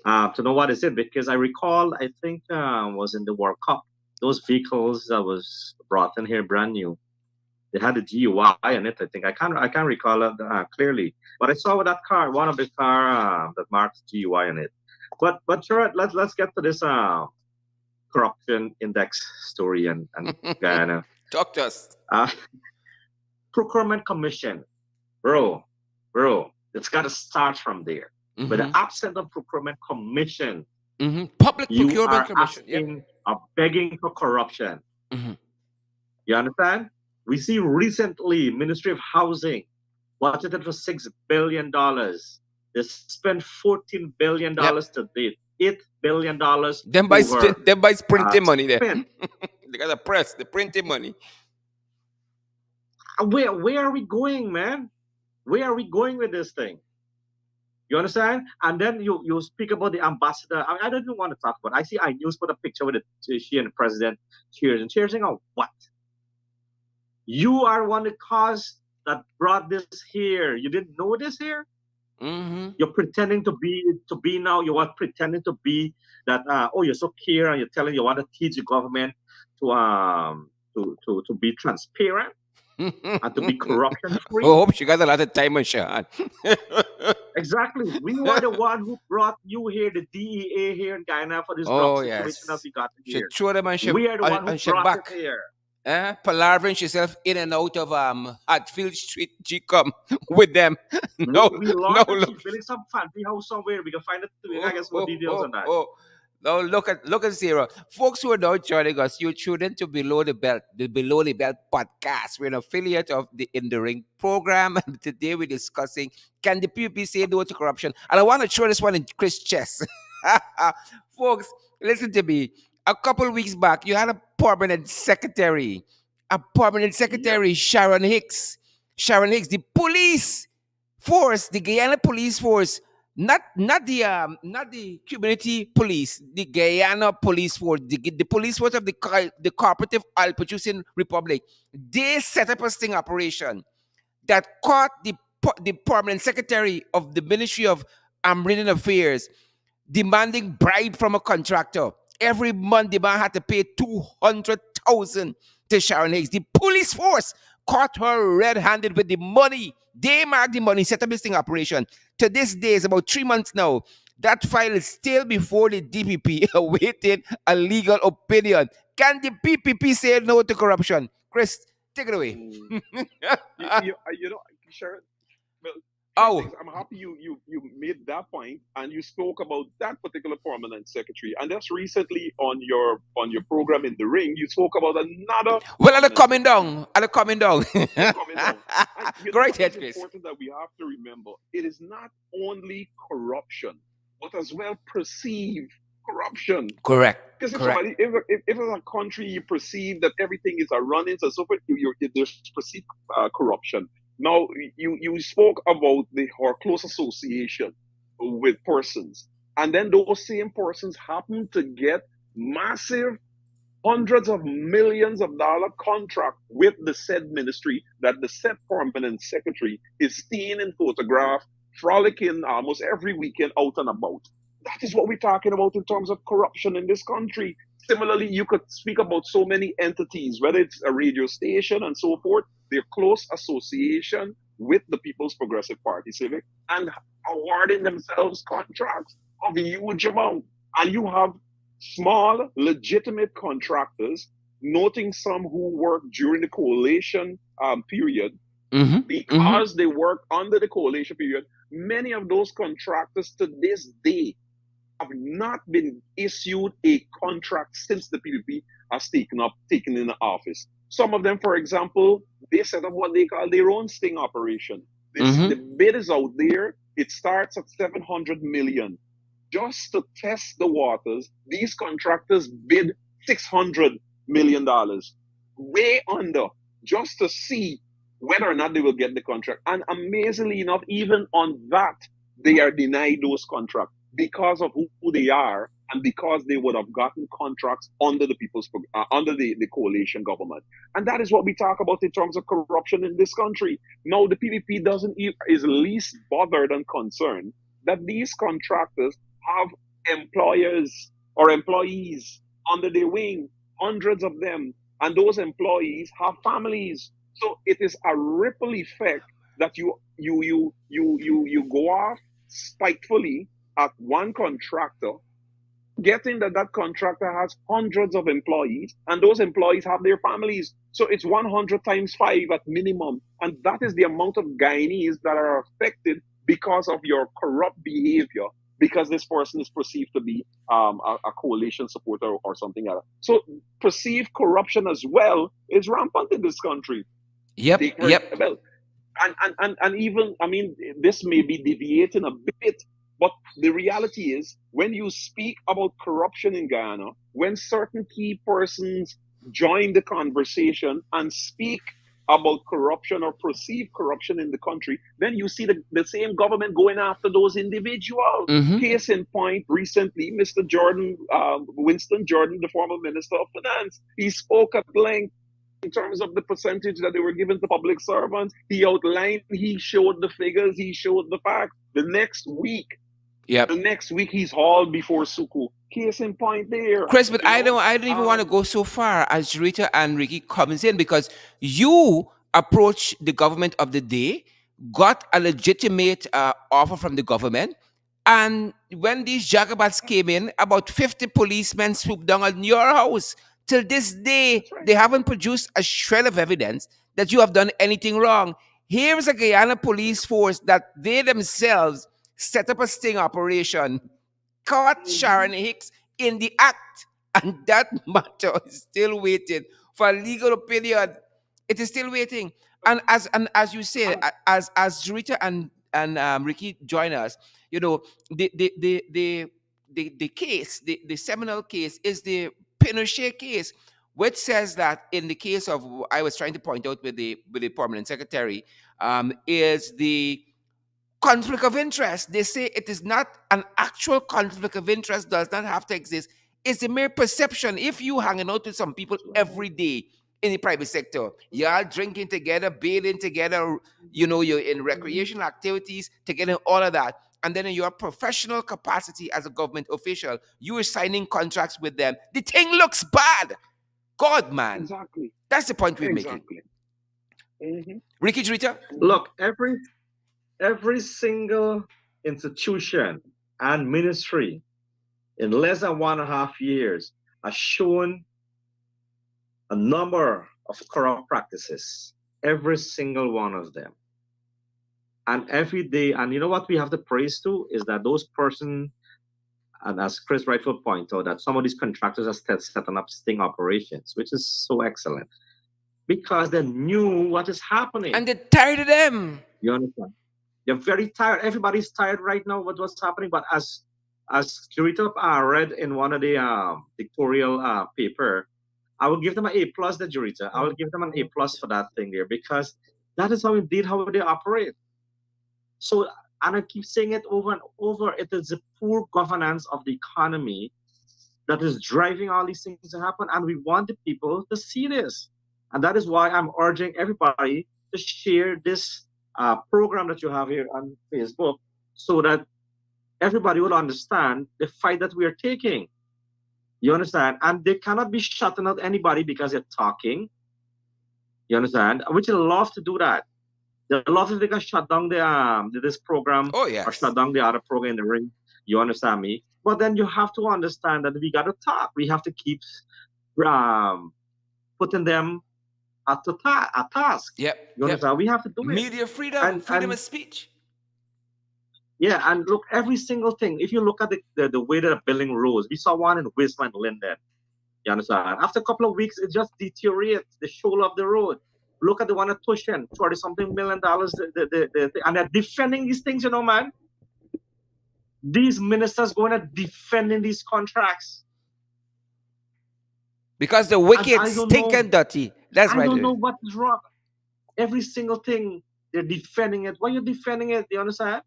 To know what is it, because I recall I think was in the World Cup, those vehicles that was brought in here brand new, they had a GUI in it. I think I can't recall it clearly, but I saw with that car, one of the car that marks GUI in it. But sure, let's get to this corruption index story and Guyana. Talk to us. Uh, Procurement Commission, bro, bro, it's got to start from there. With the Mm-hmm. absence of procurement commission, Mm-hmm. Public you Procurement are Commission. Yep. asking or begging for corruption. Mm-hmm. You understand? We see recently Ministry of Housing budgeted for $6 billion. They spent $14 billion Yep. to date. $8 billion over Them buys printing money there. spent. They got the press, the printing money. Where are we going, man? Where are we going with this thing? You understand? And then you speak about the ambassador. I don't even want to talk about it. I see iNews put a picture with she and the president cheers and cheering. Oh, what? You are one of the cause that brought this here. You didn't know this here. Mm-hmm. You're pretending to be now. You are pretending to be that. Oh, you're so care and you're telling you want to teach the government to be transparent and to be corruption free. Oh, hope she got a lot of time on Shahan. Exactly. We were the one who brought you here, the DEA here in Guyana for this drug Oh situation that yes. we got She here. threw them We are the one who on she brought it back. here. Palavering herself in and out of Hatfield Street. She come with them. No, We no, lost and she's look. building some fancy house somewhere. We can find it. We can Oh, get some more oh, details on oh, that. oh. Now look at Sarah. Folks who are now joining us, you're tuned into the Below the Belt podcast. We're an affiliate of the In the Ring program, and today we're discussing can the PUP say no to corruption? And I want to throw this one in Chris' chest. Folks, listen to me. A couple weeks back, you had a permanent Yep. secretary, Sharon Hicks. Sharon Hicks, the police force, the Guyana police force, not the community police, the Guyana police force, the police force of the cooperative oil producing republic. They set up a sting operation that caught the permanent secretary of the Ministry of Marine Affairs demanding bribe from a contractor. Every month, the man had to pay 200,000 to Sharon Hicks. The police force caught her red-handed with the money. They marked the money, set up this thing operation. To this day, it's about 3 months now. That file is still before the DPP, awaiting a legal opinion. Can the PPP say no to corruption? Chris, take it away. Mm. You know, Sharon. Well, three things. Oh, I'm happy you made that point and you spoke about that particular permanent secretary. And just recently on your program in the ring, you spoke about another well, at the permanent coming secretary. down, at the coming down. They're coming down. And you Go know right what ahead, is Chris. important that we have to remember? It is not only corruption, but as well perceived corruption. Correct. Because Correct. if in a country you perceive that everything is a running so forth, there's perceived corruption. Now you spoke about her close association with persons, and then those same persons happen to get massive hundreds of millions of dollar contract with the said ministry that the said permanent secretary is seen in photograph frolicking almost every weekend out and about. That is what we're talking about in terms of corruption in this country. Similarly, you could speak about so many entities, whether it's a radio station and so forth, their close association with the People's Progressive Party Civic and awarding themselves contracts of a huge amount. And you have small, legitimate contractors, noting some who worked during the coalition period, Mm-hmm. Mm-hmm. because they worked under the coalition period. Many of those contractors to this day have not been issued a contract since the PPP has taken in office. Some of them, for example, they set up what they call their own sting operation. The Mm-hmm. bid is out there. It starts at 700 million. Just to test the waters, these contractors bid $600 million, way under, just to see whether or not they will get the contract. And amazingly enough, even on that, they are denied those contracts because of who they are and because they would have gotten contracts under the coalition government. And that is what we talk about in terms of corruption in this country. No, the PPP doesn't is least bothered and concerned that these contractors have employers or employees under their wing, hundreds of them, and those employees have families. So it is a ripple effect that you go off spitefully at one contractor, getting that that contractor has hundreds of employees and those employees have their families. So it's 100 times 5 at minimum. And that is the amount of Guyanese that are affected because of your corrupt behavior, because this person is perceived to be a coalition supporter or something like that. So perceived corruption as well is rampant in this country. Yep. Take for Yep. example, and even, I mean, this may be deviating a bit, but the reality is when you speak about corruption in Guyana, when certain key persons join the conversation and speak about corruption or perceived corruption in the country, then you see the same government going after those individuals. Mm-hmm. Case in point, recently, Mr. Jordan, Winston Jordan, the former Minister of Finance, he spoke at length in terms of the percentage that they were given to public servants. He outlined, he showed the figures, he showed the facts. The Yep. next week he's hauled before Suku. Case in point there, Chris, but you know. I don't even want to Um, go so far as Rita and Ricky comes in because you approach the government of the day, got a legitimate offer from the government, and when these jacobats came in, about 50 policemen swooped down on your house. Till this day, that's right. they haven't produced a shred of evidence that you have done anything wrong. Here is a Guyana police force that they themselves set up a sting operation, caught Mm-hmm. Sharon Hicks in the act, and that matter is still waiting for a legal opinion. It is still waiting. And as you say, And as Rita and Ricky join us, you know, the case, the seminal case is the Pinochet case, which says that in the case of, I was trying to point out with the permanent secretary, is the conflict of interest. They say it is not an actual conflict of interest, does not have to exist. It's a mere perception. If you hanging out with some people that's right. every day in the private sector, you're drinking together, bathing together, you know, you're in Mm-hmm. recreational activities together, all of that. And then in your professional capacity as a government official, you are signing contracts with them. The thing looks bad. God, man. Exactly. That's the point we're making. Exactly. Mm-hmm. Ricky Drita? Mm-hmm. Look, every single institution and ministry in less than 1.5 years has shown a number of corrupt practices. Every single one of them. And every day, and you know what we have to praise to is that those persons, and as Chris rightfully pointed out, that some of these contractors are still setting up sting operations, which is so excellent because they knew what is happening. And they're tired of them. You understand? They're very tired. Everybody's tired right now with what's happening. But as Curita read in one of the pictorial paper, I will give them an A plus, the Jurita. I will give them an A plus for that thing there because that is how indeed how they operate. So, and I keep saying it over and over, it is the poor governance of the economy that is driving all these things to happen, and we want the people to see this. And that is why I'm urging everybody to share this program that you have here on Facebook, so that everybody will understand the fight that we are taking. You understand? And they cannot be shutting out anybody because they're talking. You understand? Which they love to do that. They love if they can shut down this program Oh, or shut yes. down the other program in the ring. You understand me? But then you have to understand that we got to talk. We have to keep um, putting them at task. Yep, You yep. understand? We have to do it. Media freedom, And freedom of speech. yeah, and look, every single thing. If you look at the way that the building rose, we saw one in Wisman, Linden. You understand? After a couple of weeks, it just deteriorates the shoulder of the road. Look at the one at Tushin, $20-something million. And they're defending these things, man. These ministers going to defending these contracts. Because the And wicked stink and dirty. That's I why don't they know what is wrong. Every single thing, they're defending it. Why are you defending it? Do you understand?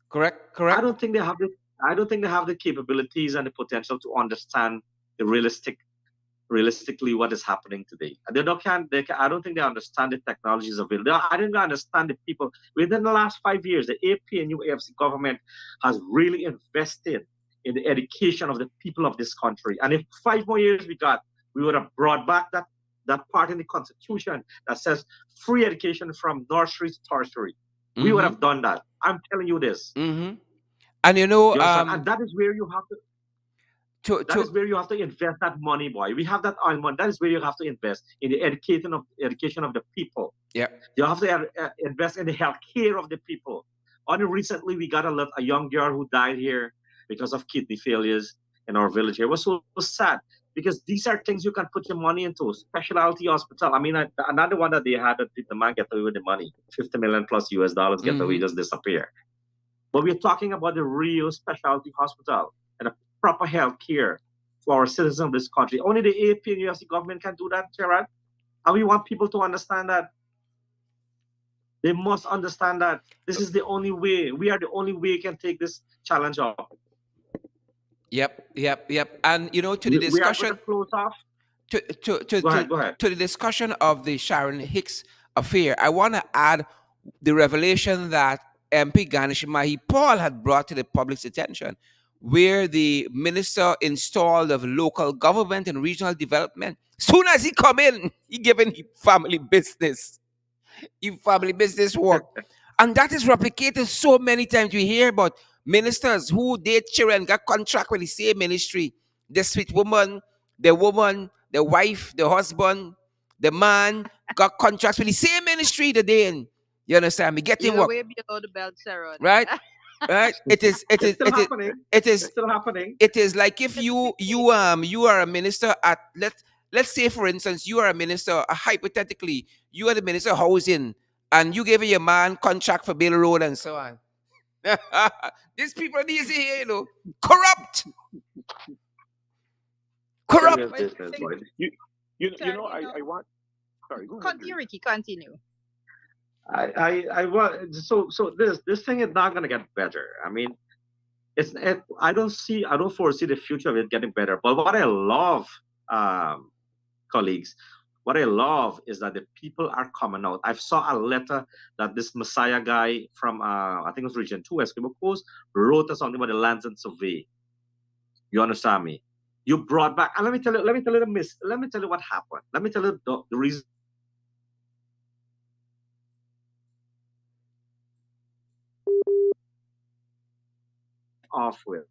correct, I correct. don't think they have the I don't think they have the capabilities and the potential to understand the realistically what is happening today. I don't think they understand the technologies available. I didn't understand the people. Within the last 5 years, the AP and UAFC government has really invested in the education of the people of this country. And if 5 more years we would have brought back that part in the constitution that says free education from nursery to tertiary. We would have done that. I'm telling you this. Mm-hmm. And you know, You understand? And that is to where you have to invest that money, boy. We have that oil money. That is where you have to invest in the education of the people. yeah. You have to invest in the health care of the people. Only recently, we got a young girl who died here because of kidney failures in our village here. It was so sad, because these are things you can put your money into. Specialty hospital. I mean, another one that they had, that the man get away with the money, 50 million plus US dollars get away, just disappear. But we're talking about the real specialty hospital and a proper health care for our citizens of this country. Only the AP and USC government can do that, Gerard. And we want people to understand that. They must understand that this is the only way. We are the only way we can take this challenge up. Yep, yep, yep. And you know, to the We are going to discussion, close off. to to to Go to, ahead. Go ahead. to the discussion of the Sharon Hicks affair, I want to add the revelation that MP Ganesh Mahi Paul had brought to the public's attention, where the minister installed of local government and regional development. Soon as he come in, he given him family business. If family business work. And that is replicated so many times. We hear about ministers who date children, got contract with the same ministry. The sweet woman, the wife, the husband, the man got contracts with the same ministry that they in. You understand me? Getting You're work. way below the belt, Sarah. Right? Right? It is it It's is still it is happening. it It's is still happening. it is like if It's you are a minister at let's say for instance you are a minister hypothetically you are the minister of housing and you gave your man contract for Bill Road and so on. These people are easy here, corrupt, Serious but corrupt. business, think, boy. You know, Sarah, I want. Sorry, go ahead, continue, Rick. Ricky, continue. I want so this thing is not gonna get better. I mean, I don't foresee the future of it getting better. But what I love, um, colleagues, what I love is that the people are coming out. I saw a letter that this Messiah guy from I think it was Region 2, Eskimo Coast, wrote us something about the lands and survey. You understand me? You brought back, and let me tell you what happened. Let me tell you the reason off with.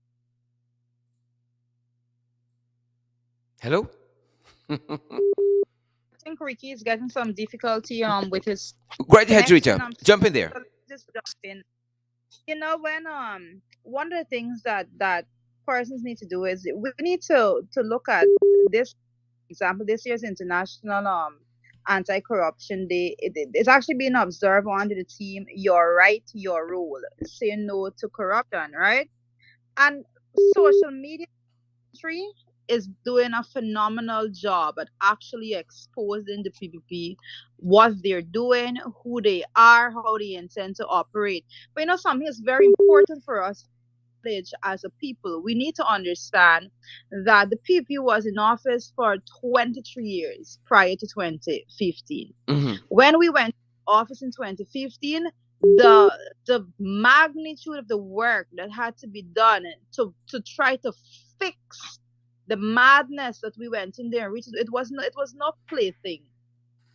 Hello. I think Ricky is getting some difficulty with his Right ahead, connection. Rita. Jump in there. So let's just jump in. When one of the things that persons need to do is we need to look at this example. This year's International Anti-Corruption Day. It's actually being observed under the theme "Your Right, Your Role." Say no to corruption, right? And social media industry is doing a phenomenal job at actually exposing the PPP, what they're doing, who they are, how they intend to operate. But something is very important for us acknowledge as a people, we need to understand that the PP was in office for 23 years prior to 2015. Mhm. When we went to office in 2015, the the magnitude of the work that had to be done to try to fix the madness that we went in there, which it was no plaything.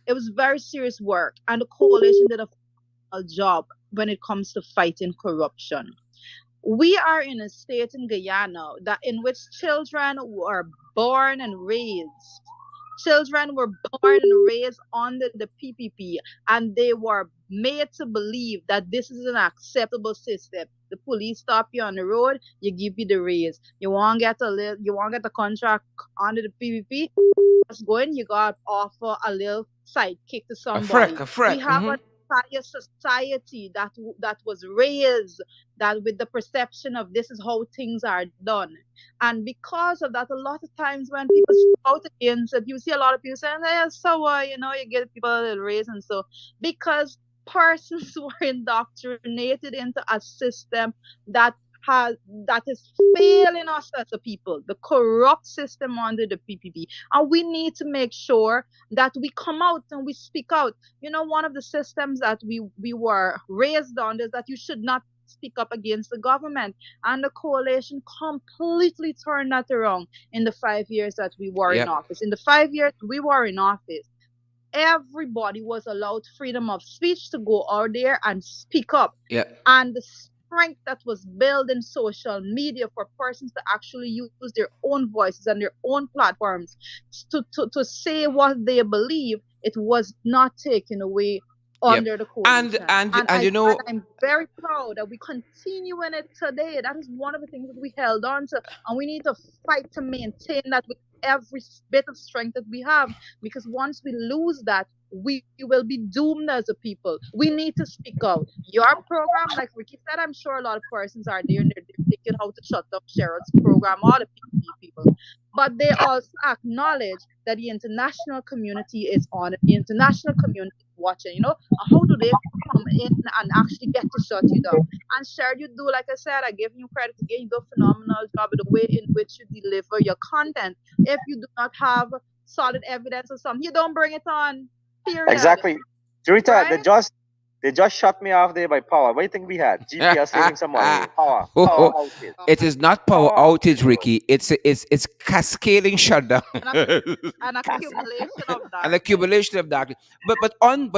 It was very serious work, and the coalition did a phenomenal job when it comes to fighting corruption. We are in a state in Guyana that in which children were born and raised. Children were born and raised under the PPP, and they were made to believe that this is an acceptable system. The police stop you on the road, you give you the raise. You want get a contract under the PPP, just going, you got offer a little sidekick to A freck, somebody. a We freck. have an entire society that was raised that with the perception of this is how things are done. And because of that, a lot of times when people speak out against it, you see a lot of people saying, "Yeah, so you get people a little raise and so," because persons were indoctrinated into a system that has that is failing us as a people, the corrupt system under the PPP. And we need to make sure that we come out and we speak out. One of the systems that we were raised on is that you should not speak up against the government. And the coalition completely turned that around in the 5 years that we were in Yep. office. In the 5 years we were in office, everybody was allowed freedom of speech to go out there and speak up. Yep. And the strength that was built in social media for persons to actually use their own voices and their own platforms to say what they believe, it was not taken away Yep. under the And coalition. and And and I you and know, I'm very proud that we continue in it today. That is one of the things that we held on to, and we need to fight to maintain that with every bit of strength that we have, because once we lose that, we will be doomed as a people. We need to speak out. Your program, like Ricky said, I'm sure a lot of persons are there and they're thinking how to shut down Sherrod's program, all the people. But they also acknowledge that the international community is on it. The international community is watching. How do they come in and actually get to shut you down? And Sherrod, you do, like I said, I give you credit again. You do a phenomenal job with the way in which you deliver your content. If you do not have solid evidence or something, you don't bring it on. Period. Exactly. Jurita, Right? they just shut me off there by power. What do you think we had? GPS saving some money. Power outage. it is not power Power outage, outage, bro. Ricky. It's cascading shutdown. An, an accumulation of An darkness. accumulation of darkness. But on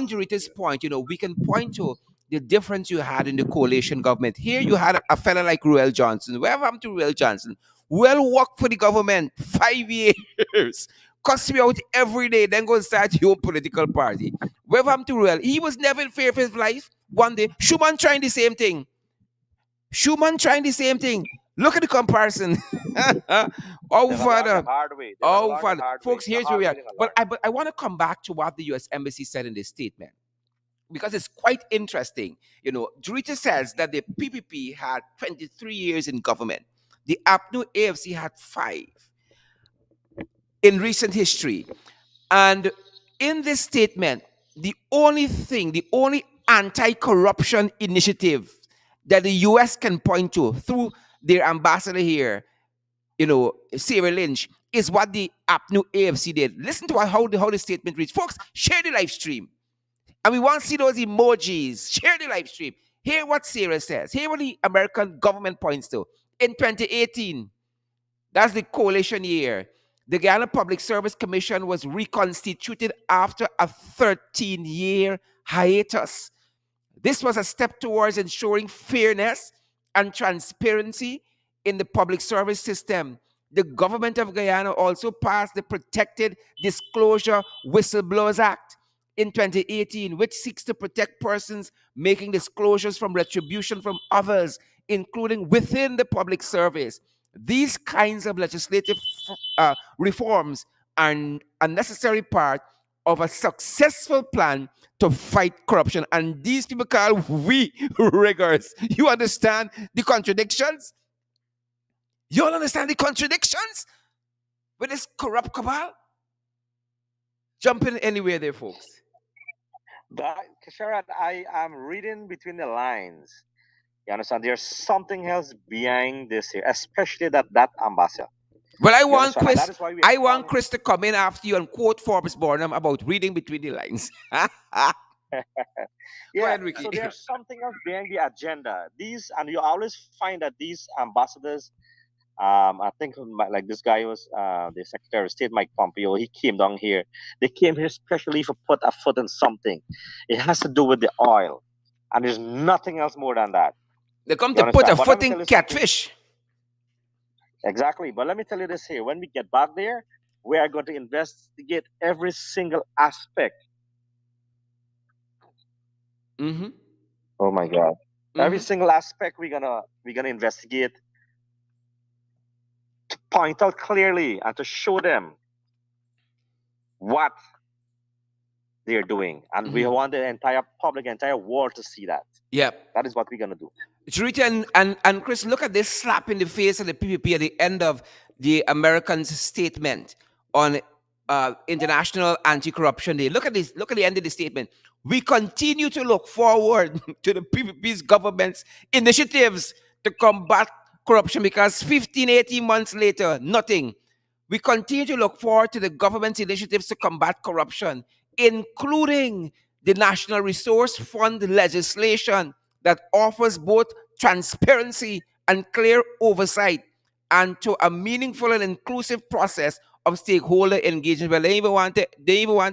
Jurita's point, we can point to the difference you had in the coalition government. Here you had a fella like Ruel Johnson. Wherever happened to Ruel Johnson? Well, worked for the government 5 years, cuss me out every day, then go and start your own political party. Wherever happened to Ruel? He was never in fear of his life. One day, Schumann trying the same thing. Schumann trying the same thing. Look at the comparison. Oh, They have learned the father. hard way. They have Oh, learned the father. hard way. Folks, The here's where hard we way are. they have But learned. I want to come back to what the U.S. Embassy said in this statement because it's quite interesting. Dorita says that the PPP had 23 years in government. The APNU AFC had 5 in recent history. And in this statement, the only anti corruption initiative that the US can point to through their ambassador here, Sarah Lynch, is what the APNU AFC did. Listen to how the statement reads. Folks, share the live stream. And we want to see those emojis. Share the live stream. Hear what Sarah says. Hear what the American government points to. In 2018, that's the coalition year. The Guyana Public Service Commission was reconstituted after a 13-year hiatus. This was a step towards ensuring fairness and transparency in the public service system. The government of Guyana also passed the Protected Disclosure Whistleblowers Act in 2018, which seeks to protect persons making disclosures from retribution from others, including within the public service. These kinds of legislative reforms are a necessary part of a successful plan to fight corruption. And these people call we riggers. You understand the contradictions? You all understand the contradictions with this corrupt cabal? Jump in anywhere there, folks. But, Sharon, I am reading between the lines. You understand? There's something else behind this here, especially that ambassador. Well, You understand? And that is why we are I want calling. Chris to come in after you and quote Forbes Burnham about reading between the lines. Go Yeah. ahead, Ricky. So there's something else behind the agenda. These, and you always find that these ambassadors, I think like this guy was the Secretary of State Mike Pompeo. He came down here. They came here especially to put a foot in something. It has to do with the oil, and there's nothing else more than that. They come You to put a understand? But let foot me in tell you something. catfish. Exactly. But let me tell you this here. When we get back there, we are going to investigate every single aspect. Mm-hmm. Oh my God. Every Mm-hmm. single aspect we're gonna investigate, to point out clearly and to show them what they're doing. And we Mm-hmm. want the entire public, entire world to see that. Yep. That is what we're gonna do. Charity and Chris, look at this slap in the face of the PPP at the end of the Americans' statement on International Anti-Corruption Day. Look at this. Look at the end of the statement. We continue to look forward to the PPP's government's initiatives to combat corruption because 15, 18 months later, nothing. We continue to look forward to the government's initiatives to combat corruption, including the National Resource Fund legislation that offers both transparency and clear oversight and to a meaningful and inclusive process of stakeholder engagement. Well, they even want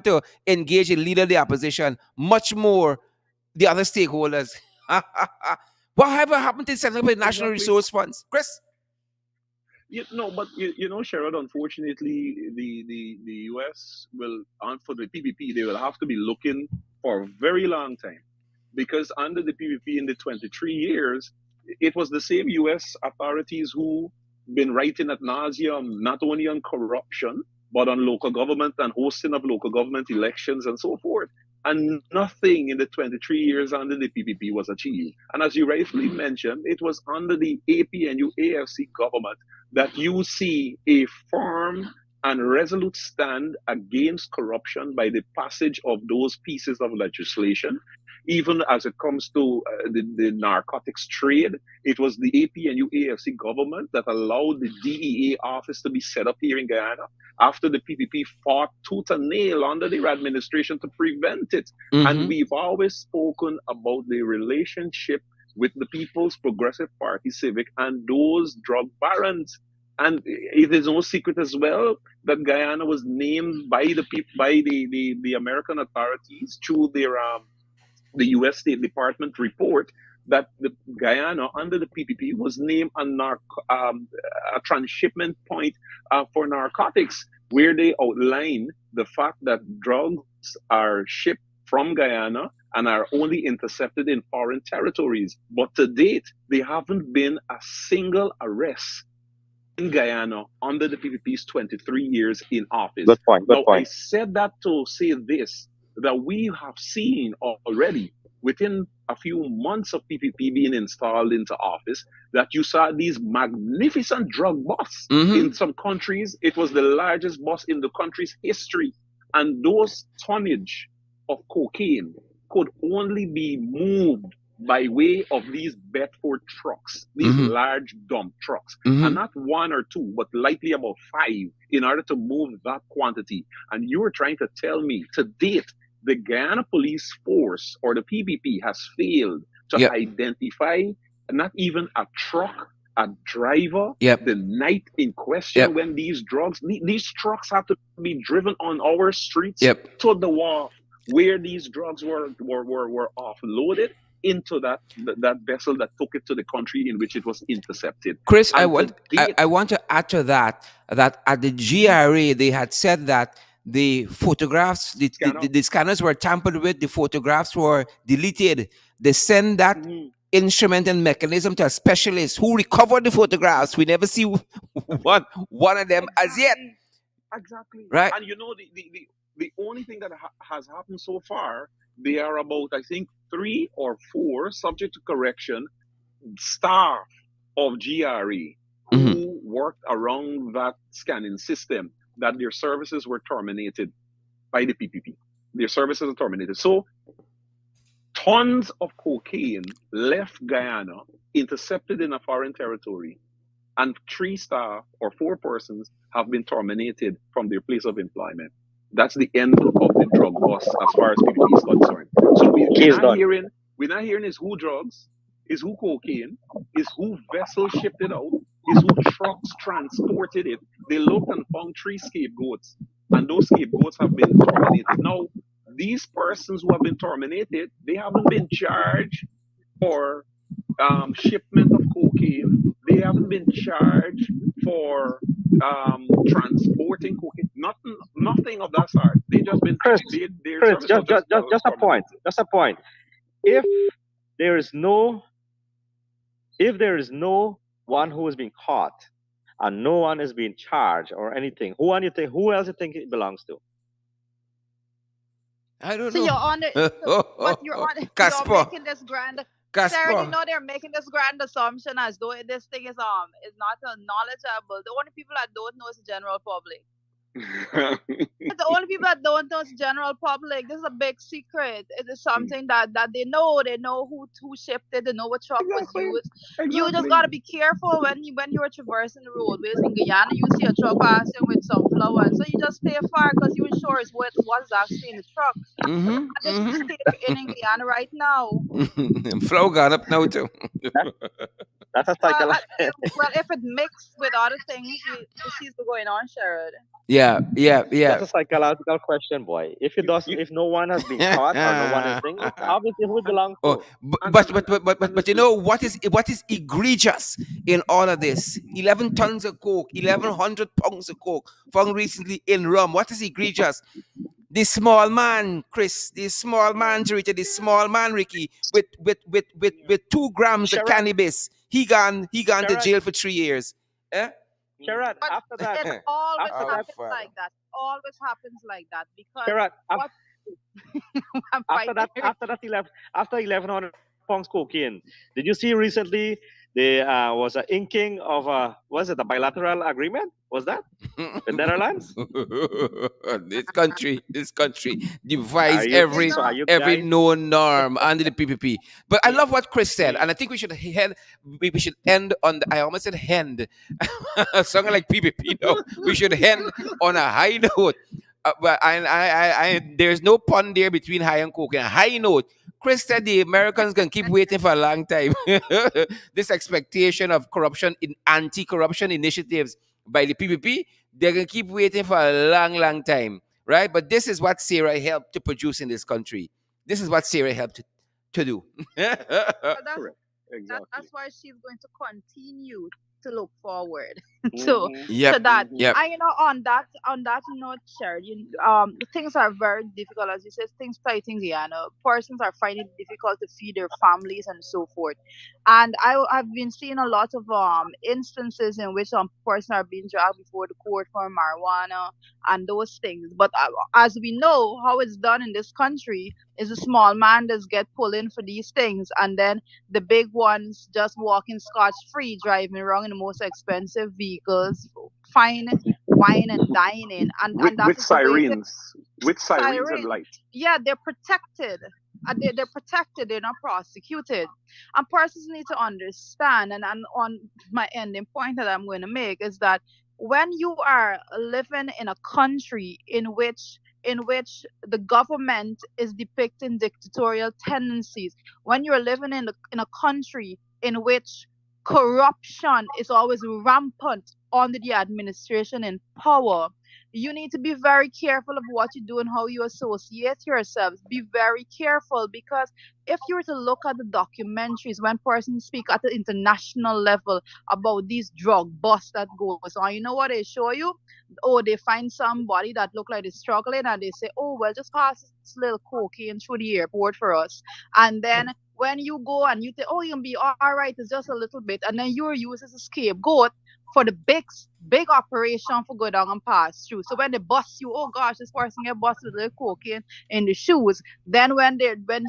to engage in leader of the opposition, much more the other stakeholders. Whatever happened to setting up the national Exactly. resource funds, Chris? But Sherrod, unfortunately, the U.S. will, for the PPP, they will have to be looking for a very long time because under the PPP in the 23 years, it was the same U.S. authorities who been writing at nauseum not only on corruption but on local government and hosting of local government elections and so forth. And nothing in the 23 years under the PPP was achieved. And as you rightfully mentioned, it was under the APNU AFC government that you see a firm and resolute stand against corruption by the passage of those pieces of legislation. Even as it comes to the narcotics trade, it was the APNU AFC government that allowed the DEA office to be set up here in Guyana after the PPP fought tooth and nail under their administration to prevent it. And Mm-hmm. we've always spoken about the relationship with the People's Progressive Party Civic and those drug barons. And it is no secret as well that Guyana was named by the American authorities through their the U.S. State Department report that the Guyana under the PPP was named a transshipment point for narcotics, where they outline the fact that drugs are shipped from Guyana and are only intercepted in foreign territories. But to date, there haven't been a single arrest in Guyana under the PPP's 23 years in office. Good point. Good Now, I point. said that to say this, that we have seen already within a few months of PPP being installed into office that you saw these magnificent drug busts. Mm-hmm. In some countries, it was the largest bust in the country's history. And those tonnage of cocaine could only be moved by way of these Bedford trucks, these Mm-hmm. large dump trucks, and Mm-hmm. not one or two, but likely about five in order to move that quantity. And you were trying to tell me to date, the Guyana Police Force or the PPP has failed to Yep. identify not even a truck, a driver, Yep. the night in question Yep. when these trucks have to be driven on our streets Yep. to the wharf where these drugs were offloaded into that vessel that took it to the country in which it was intercepted. Chris, And to date, I want to add to that that at the mhm, GRA they had said that the photographs, scanner, the scanners were tampered with, the photographs were deleted. They send that mhm, instrument and mechanism to a specialist who recovered the photographs. We never see one of them as yet, exactly, exactly. right? And the only thing that has happened so far, they are about, I think, three or four, subject to correction, staff of GRE Mm-hmm. who worked around that scanning system, that their services were terminated by the PPP. Their services are terminated. So tons of cocaine left Guyana intercepted in a foreign territory, and three staff or four persons have been terminated from their place of employment. That's the end of the drug bust as far as PPP is concerned. So we're Case not done. hearing is who drugs, is who cocaine, is who vessels shipped it out, is who trucks transported it. They looked and found three scapegoats, and those scapegoats have been terminated. Now, these persons who have been terminated, they haven't been charged for shipment of cocaine. They haven't been charged for transporting cocaine. Nothing of that sort. They just been Chris, their Chris, service was just a point. terminated. Just a point. If there is no, if there is no one who is being caught and no one is being charged or anything, who else you think it belongs to? I don't So you're know. on it, but you're on it. You're Casper. making this grand. Sarah, you Casper. know they're making this grand assumption as though this thing is not knowledgeable. The only people that don't know is the general public. The only people that don't know is the general public. This is a big secret. It is something that they know. They know who shipped it. They know what truck was Exactly. used. You just Exactly. gotta be careful when you're traversing the roadways in Guyana. You see a truck passing with some flour, so you just stay far because you ensure is what's actually in the truck. Mm-hmm. At this state we're in Guyana right now. Mm-hmm. Flow gone up now too. That, that's a Well, cycle. well, if it mixed with other things, you see what's going on, Sherrod. Yeah, yeah, That's yeah. a psychological question, boy. You, If no one has been caught or no one is thing, it's obviously who it and belongs Oh, to. but you know what is egregious in all of this? 11 tons of coke, 1,100 pounds of coke found recently in rum. What is egregious? This small man, Chris, this small man, Rita, this small man, Ricky, with 2 grams of Sherrod, cannabis, he gone to Sherrod, jail for 3 years. Eh? Sherrod. But it always After that, Oh, happens Father. like that. Always happens like that because Sherrod, what I'm after fighting that, here. after that, 1100 pounds cocaine. Did you see recently there was an inking of was it a bilateral agreement? Was that with Netherlands? This country Are defies you You every so? Are know, you every guys? known norm under the PPP. But I love what Chris said, Mm. and I think we should end on the. I almost said end, something like PPP. No, we should end on a high note. But there's no pun there between high and coke. And a high note. Chris said the Americans can keep waiting for a long time. This expectation of corruption in anti-corruption initiatives by the PPP, they're gonna keep waiting for a long, long time, right? But this is what Sarah helped to produce in this country. This is what Sarah helped to do. but correct. that's Exactly. why she's going to continue to look forward to Mm-hmm. to Yep, that. Mm-hmm. yep. And on that note, Sharon, things are very difficult, as you said. Things tight in Guyana. Persons are finding it difficult to feed their families and so forth. And I've been seeing a lot of instances in which persons are being dragged before the court for marijuana and those things. But as we know, how it's done in this country is a small man that get pulled in for these things, and then the big ones just walking scotch free, driving around in the most expensive vehicles, fine wine and dining, and that With is the way it is. sirens, with sirens and Siren, lights. yeah, they're protected. They're protected. They're not prosecuted. And persons need to understand. And on my ending point that I'm going to make is that when you are living in a country in which the government is depicting dictatorial tendencies, when you're living in a country in which corruption is always rampant under the administration in power, you need to be very careful of what you do and how you associate yourselves. Be very careful because if you were to look at the documentaries when persons speak at the international level about these drug busts that goes on, you know what they show you? Oh, they find somebody that look like they're struggling and they say, oh, well, just pass this little cocaine through the airport for us. And then when you go and you think, oh, you'll be all right, it's just a little bit, and then you're used as a scapegoat for the big operation for go down and pass through. So when they bust you, oh gosh, this person get busted with the cocaine in the shoes. Then when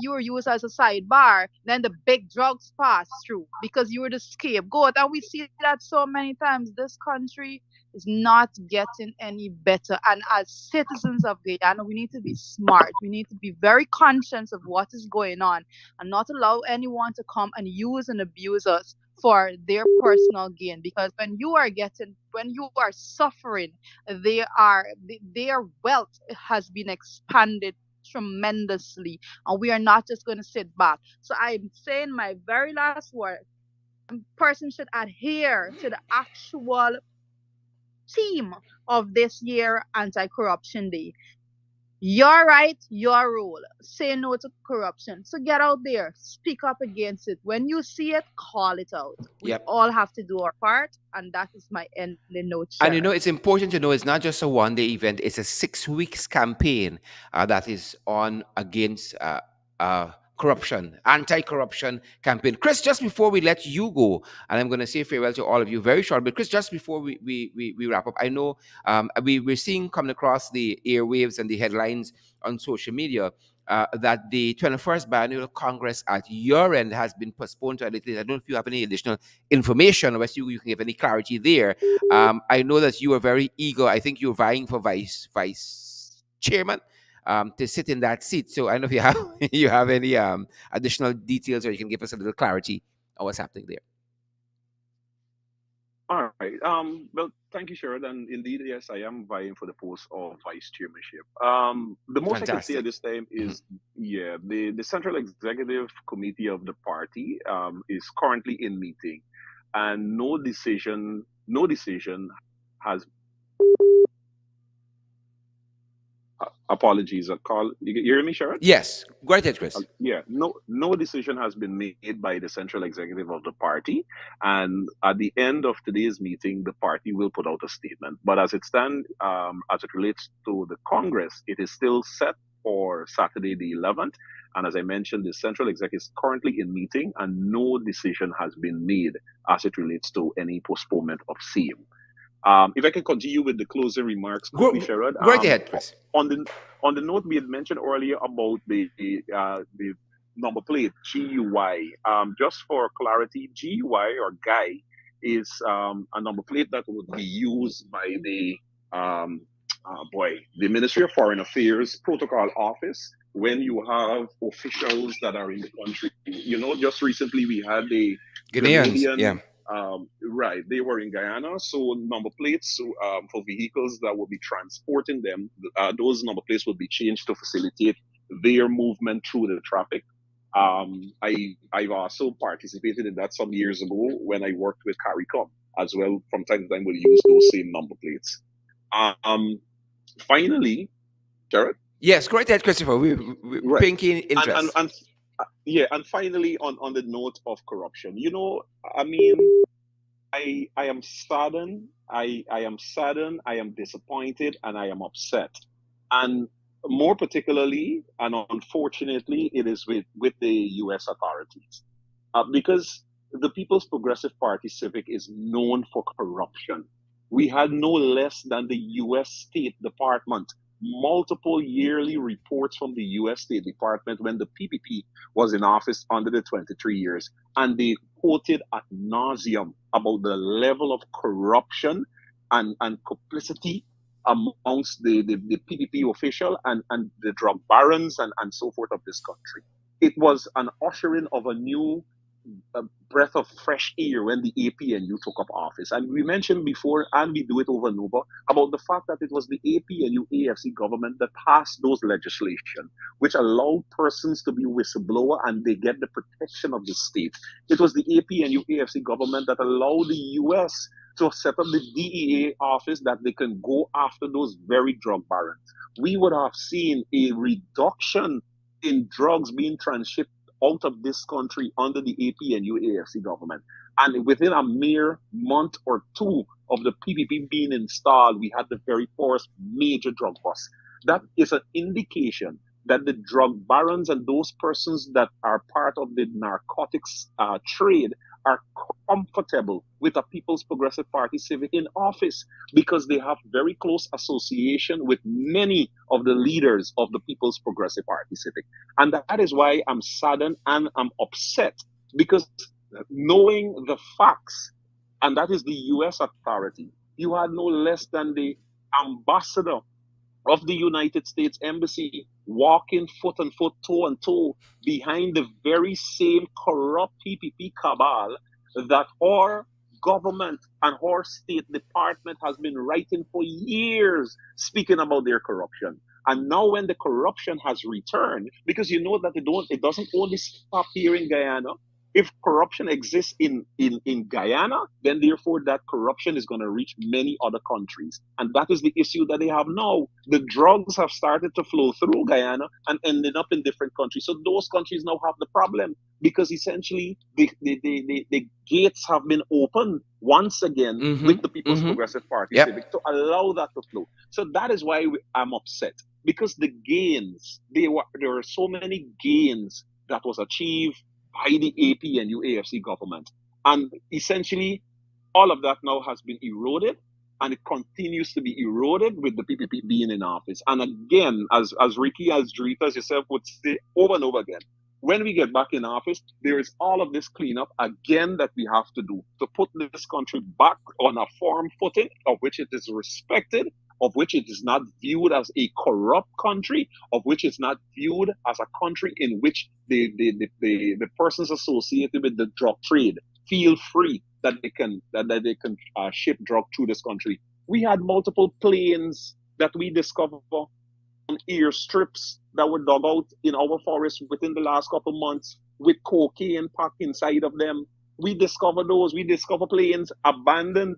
you were used as a sidebar, then the big drugs pass through because you were the scapegoat. And we see that so many times. This country is not getting any better. And as citizens of Guyana, we need to be smart. We need to be very conscious of what is going on and not allow anyone to come and use and abuse us for their personal gain. Because when you are suffering, their wealth has been expanded tremendously, and we are not just going to sit back. So I'm saying my very last word: person should adhere to the actual theme of this year anti-corruption day. Your right, your rule. Say no to corruption. So get out there, speak up against it. When you see it, call it out. We Yep. all have to do our part, and that is my ending note, And Sharon. it's important to know it's not just a 1 day event, it's a 6 weeks campaign that is on against corruption, anti corruption campaign. Chris, just before we let you go, and I'm going to say farewell to all of you very short, but Chris, just before we wrap up, I know we're seeing coming across the airwaves and the headlines on social media. That the 21st Biennial Congress at your end has been postponed to a little. I don't know if you have any additional information, or you can give any clarity there. I know that you are very eager. I think you're vying for vice chairman to sit in that seat. So I don't know if you have you have any additional details, or you can give us a little clarity on what's happening there. All right. Well, thank you, Sharon. And indeed, yes, I am vying for the post of vice chairmanship. The most I can say at Fantastic. this time Mhm. is, yeah, the Central Executive Committee of the party is currently in meeting, and no decision has. Apologies, a call. You hear me, Sharon? Yes, go ahead, Chris. Yeah, no decision has been made by the central executive of the party, and at the end of today's meeting, the party will put out a statement. But as it stands, as it relates to the Congress, it is still set for Saturday the 11th. And as I mentioned, the central executive is currently in meeting, and no decision has been made as it relates to any postponement of same. If I can continue with the closing remarks quickly, Go, Sherrod. go right ahead, Chris. On the note we had mentioned earlier about the number plate GUI. Just for clarity, GUI or Guy is a number plate that would be used by the um, the Ministry of Foreign Affairs Protocol Office when you have officials that are in the country. Just recently we had the Ghanaians, yeah. Ghanaian. Right, they were in Guyana, so number plates for vehicles that will be transporting them, those number plates will be changed to facilitate their movement through the traffic. I've also participated in that some years ago when I worked with CARICOM as well. From time to time, we'll use those same number plates. Um, Finally, Jared. Yes, go right ahead, Christopher. We Right. paying keen And interest. yeah, and finally on the note of corruption, I mean, I am saddened. I am saddened. I am disappointed, and I am upset. And more particularly, and unfortunately, it is with the U.S. authorities, because the People's Progressive Party Civic is known for corruption. We had no less than the U.S. State Department, multiple yearly reports from the U.S. State Department when the PPP was in office under the 23 years, and they quoted ad nauseum about the level of corruption and complicity amongst the PPP official and the drug barons and so forth of this country. It was an ushering of a new a breath of fresh air when the APNU took up office. And we mentioned before, and we do it over and over, about the fact that it was the APNU AFC government that passed those legislation, which allowed persons to be whistleblower and they get the protection of the state. It was the APNU AFC government that allowed the US to set up the DEA office that they can go after those very drug barons. We would have seen a reduction in drugs being transshipped out of this country under the APNU AFC government. And within a mere month or two of the PPP being installed, we had the very first major drug bust. That is an indication that the drug barons and those persons that are part of the narcotics trade are comfortable with a People's Progressive Party civic in office because they have very close association with many of the leaders of the People's Progressive Party civic. And that is why I'm saddened and I'm upset because knowing the facts, and that is the US authority, you had no less than the ambassador of the United States Embassy walking foot and foot, toe and toe behind the very same corrupt PPP cabal that our government and our State Department has been writing for years, speaking about their corruption. And now when the corruption has returned, because you know that it doesn't only stop here in Guyana. If corruption exists in Guyana, then therefore that corruption is going to reach many other countries. And that is the issue that they have now. The drugs have started to flow through Guyana and ended up in different countries. So those countries now have the problem because essentially the gates have been opened once again Mm-hmm. with the People's Mm-hmm. Progressive Party Yep. civic to allow that to flow. So that is why I'm upset because the gains, there were so many gains that was achieved by the APNU AFC government. And essentially, all of that now has been eroded and it continues to be eroded with the PPP being in office. And again, as Ricky, as Drita, as yourself would say over and over again, when we get back in office, there is all of this cleanup again that we have to do to put this country back on a firm footing of which it is respected, of which it is not viewed as a corrupt country, of which it's not viewed as a country in which the persons associated with the drug trade feel free that they can ship drug through this country. We had multiple planes that we discovered on airstrips that were dug out in our forest within the last couple months with cocaine packed inside of them. We discovered those. We discovered planes abandoned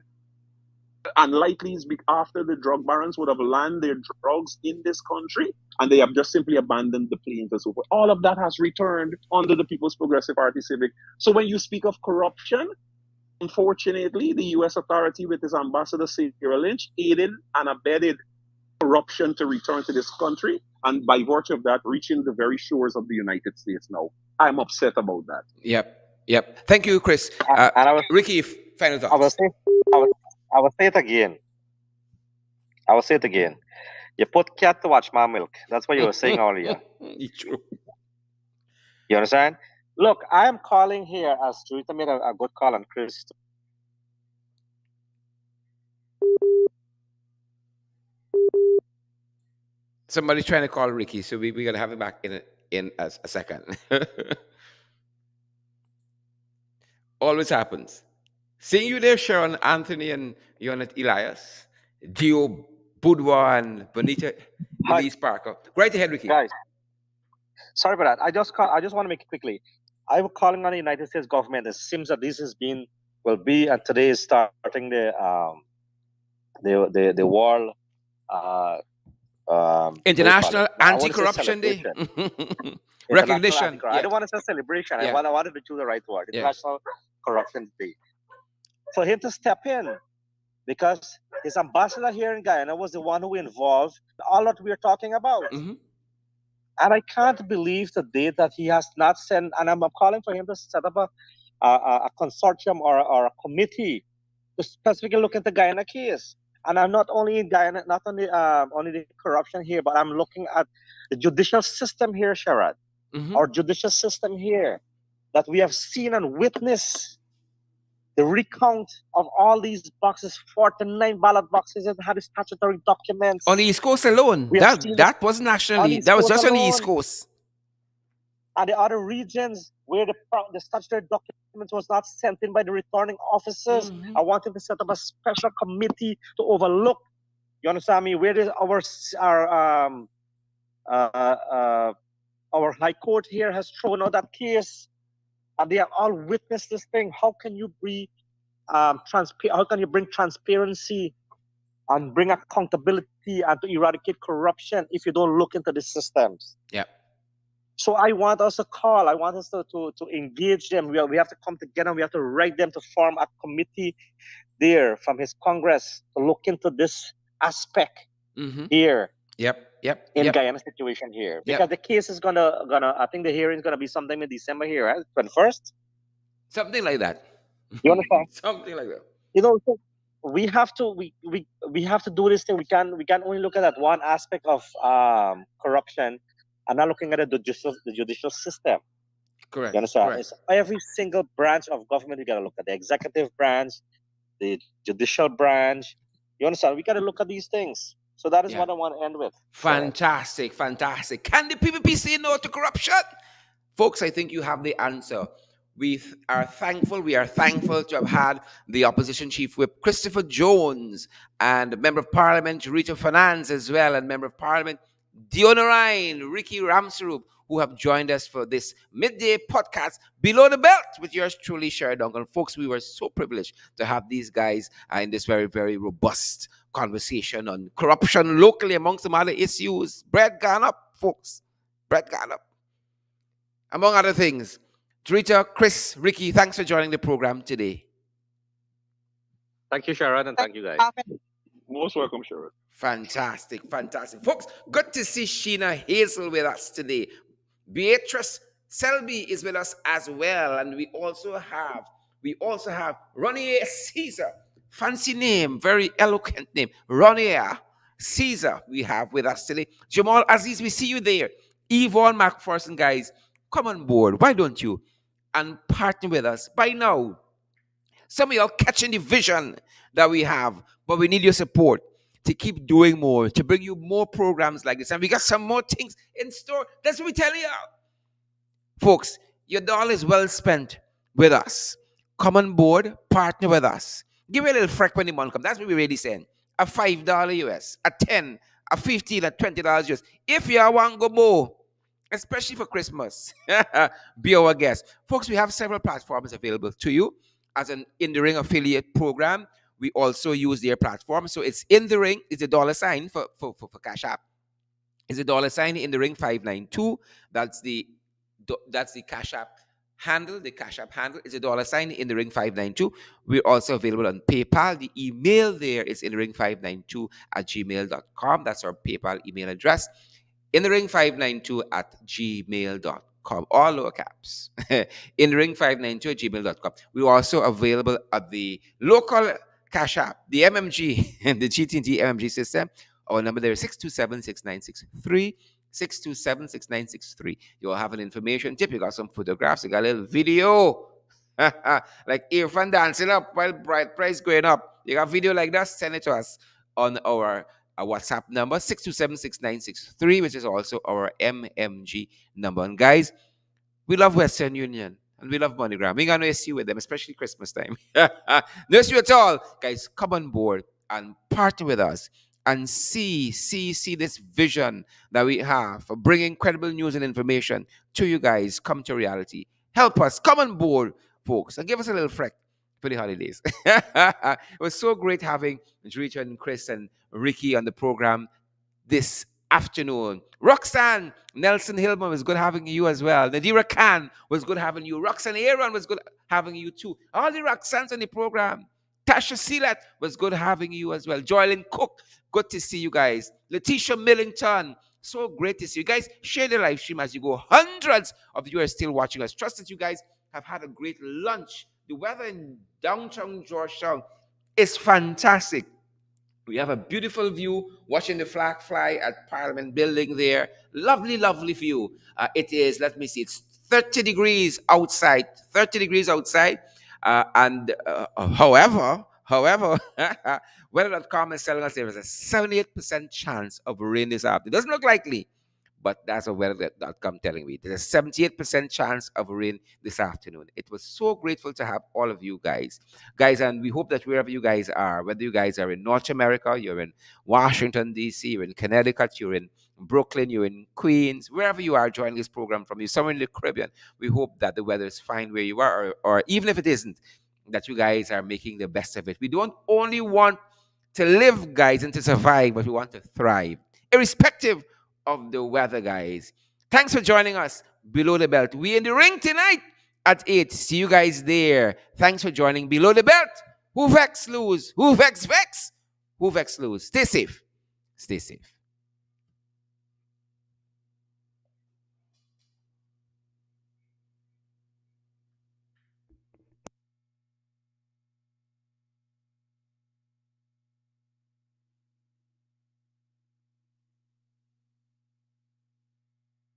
and likely it's after the drug barons would have landed their drugs in this country and they have just simply abandoned the planes and so forth. All of that has returned under the People's Progressive Party civic. So when you speak of corruption, unfortunately, the US authority with its ambassador Sarah Lynch aided and abetted corruption to return to this country and by virtue of that reaching the very shores of the United States now. I'm upset about that. Yep. Yep. Thank you, Chris. And Ricky, final I will thoughts. say, I will, I will say it again. I will say it again. You put cat to watch my milk. That's what you were saying earlier. It's true. You understand? Look, I am calling here as Rita made a good call on Chris. Somebody's trying to call Ricky, so we're gonna have him back in a second. Always happens. Seeing you there, Sharon, Anthony, and Yonat Elias, Gio Boudoir, and Bonita Hi, Elise Parker. Right ahead, Ricky. guys. Sorry about that. I just want to make it quickly. I'm calling on the United States government. It seems that this has been will be and today is starting the world International I want to say Anti-Corruption Day. celebration. International Recognition. anti-corruption. I don't want to say celebration. Yeah. I wanted to choose the right word. Yeah. International Corruption Day. For him to step in because his ambassador here in Guyana was the one who involved all that we're talking about. Mhm. And I can't believe the day that he has not sent, and I'm calling for him to set up a consortium or a committee to specifically look at the Guyana case. And I'm not only in Guyana, not only the corruption here, but I'm looking at the judicial system here, Sharad. Mhm. Our judicial system here that we have seen and witnessed the recount of all these boxes, 49 ballot boxes that had statutory documents. On the East Coast alone, We have seen that wasn't on nationally. East That was Coast just on the East alone. Coast. And the other regions where the statutory document was not sent in by the returning officers. Mhm. I wanted to set up a special committee to overlook. You understand me? Where is our high court here has thrown out that case, and they have all witnessed this thing. How can you be how can you bring transparency and bring accountability and to eradicate corruption if you don't look into the systems? Yeah. So I want us to call. I want us to engage them. We have to come together. We have to write them to form a committee there from his Congress to look into this aspect Mhm. here Yep. in Yep. Guyana situation here, Yep. because the case is gonna I think the hearing is gonna be sometime in December here, right? 21st. Something like that. You understand? Something like that. So we have to we have to do this thing. We can only look at that one aspect of corruption and not looking at the judicial system. You Correct. understand? Correct. It's every single branch of government. We gotta look at the executive branch, the judicial branch. You understand? We gotta look at these things. So that is Yeah. what I want to end with, Sharon. Fantastic. Fantastic. Can the PPP say no to corruption? Folks, I think you have the answer. Are thankful. We are thankful to have had the opposition chief whip Christopher Jones and member of parliament Rita Finance as well, and member of parliament Diona Ryan, Ricky Ramsarup, who have joined us for this midday podcast below the belt with yours truly, Sherry Duncan. Folks, we were so privileged to have these guys in this very, very robust conversation on corruption locally, amongst some other issues. Bread gone up, folks. Bread gone up, among other things. Rita, Chris, Ricky, thanks for joining the program today. Thank you, Sharon, and Thank thank you, guys. you. Most welcome, Sherrod. Fantastic, fantastic. Folks, good to see Sheena Hazel with us today. Beatrice Selby is with us as well. And we also have Ronnie Caesar. Fancy name, very eloquent name. Ronnie Caesar we have with us today. Jamal Aziz, we see you there. Yvonne McPherson, guys, come on board. Why don't you? And partner with us. By now, some of y'all catching the vision that we have, but we need your support to keep doing more, to bring you more programs like this. And we got some more things in store. That's what we tell you. Folks, your dollar is well spent with us. Come on board, partner with us. Give me a little freck when the money comes. That's what we're really saying. A $5 US, a 10, a 15, a $20 US. If you want to go more, especially for Christmas, be our guest. Folks, we have several platforms available to you as an In the Ring affiliate program. We also use their platform. So it's In the Ring, it's a dollar sign for Cash App. It's a dollar sign In the Ring 592. That's the Cash App handle. The Cash App handle is a dollar sign In the Ring 592. We're also available on PayPal. The email there is in the ring 592 at gmail.com. That's our PayPal email address. In the ring 592 at gmail.com. All lower caps. In the ring 592 at gmail.com. We're also available at the local Cash App, the MMG, and the GT&T MMG system. Our number there is 627-6963. 627-6963. You'll have an information tip. You got some photographs. You got a little video. Like Irfan dancing up while bright price going up. You got video like that, send it to us on our WhatsApp number 627-6963, which is also our MMG number. And guys, we love Western Union and we love MoneyGram. We're gonna see with them, especially Christmas time. No issue at all. Guys, come on board and partner with us and see this vision that we have for bringing credible news and information to you guys come to reality. Help us, come on board, folks, and give us a little freck for the holidays. It was so great having Richard and Chris and Ricky on the program this afternoon. Roxanne Nelson Hillman was good having you as well. Nadira Khan was good having you. Roxanne Aaron was good having you too. All the Roxannes on the program. Tasha Sealat was good having you as well. Joylyn Cook, good to see you guys. Letitia Millington, so great to see you guys. Share the live stream as you go. Hundreds of you are still watching us. Trust that you guys have had a great lunch. The weather in downtown Georgetown is fantastic. We have a beautiful view watching the flag fly at Parliament Building there. Lovely, lovely view. It is, let me see, it's 30 degrees outside. 30 degrees outside. However, weather.com is telling us there is a 78% chance of rain this afternoon. It doesn't look likely, but that's what weather.com telling me. There's a 78% chance of rain this afternoon. It was so grateful to have all of you guys, and we hope that wherever you guys are, whether you guys are in North America, you're in Washington D.C., you're in Connecticut, you're in Brooklyn, you're in Queens, wherever you are joining this program from, you somewhere in the Caribbean, we hope that the weather is fine where you are, or even if it isn't, that you guys are making the best of it. We don't only want to live, guys, and to survive, but we want to thrive, irrespective of the weather, guys. Thanks for joining us below the belt. We in the ring tonight at 8. See you guys there. Thanks for joining below the belt. Who vex lose? Who vex vex? Who vex lose? Stay safe. Stay safe.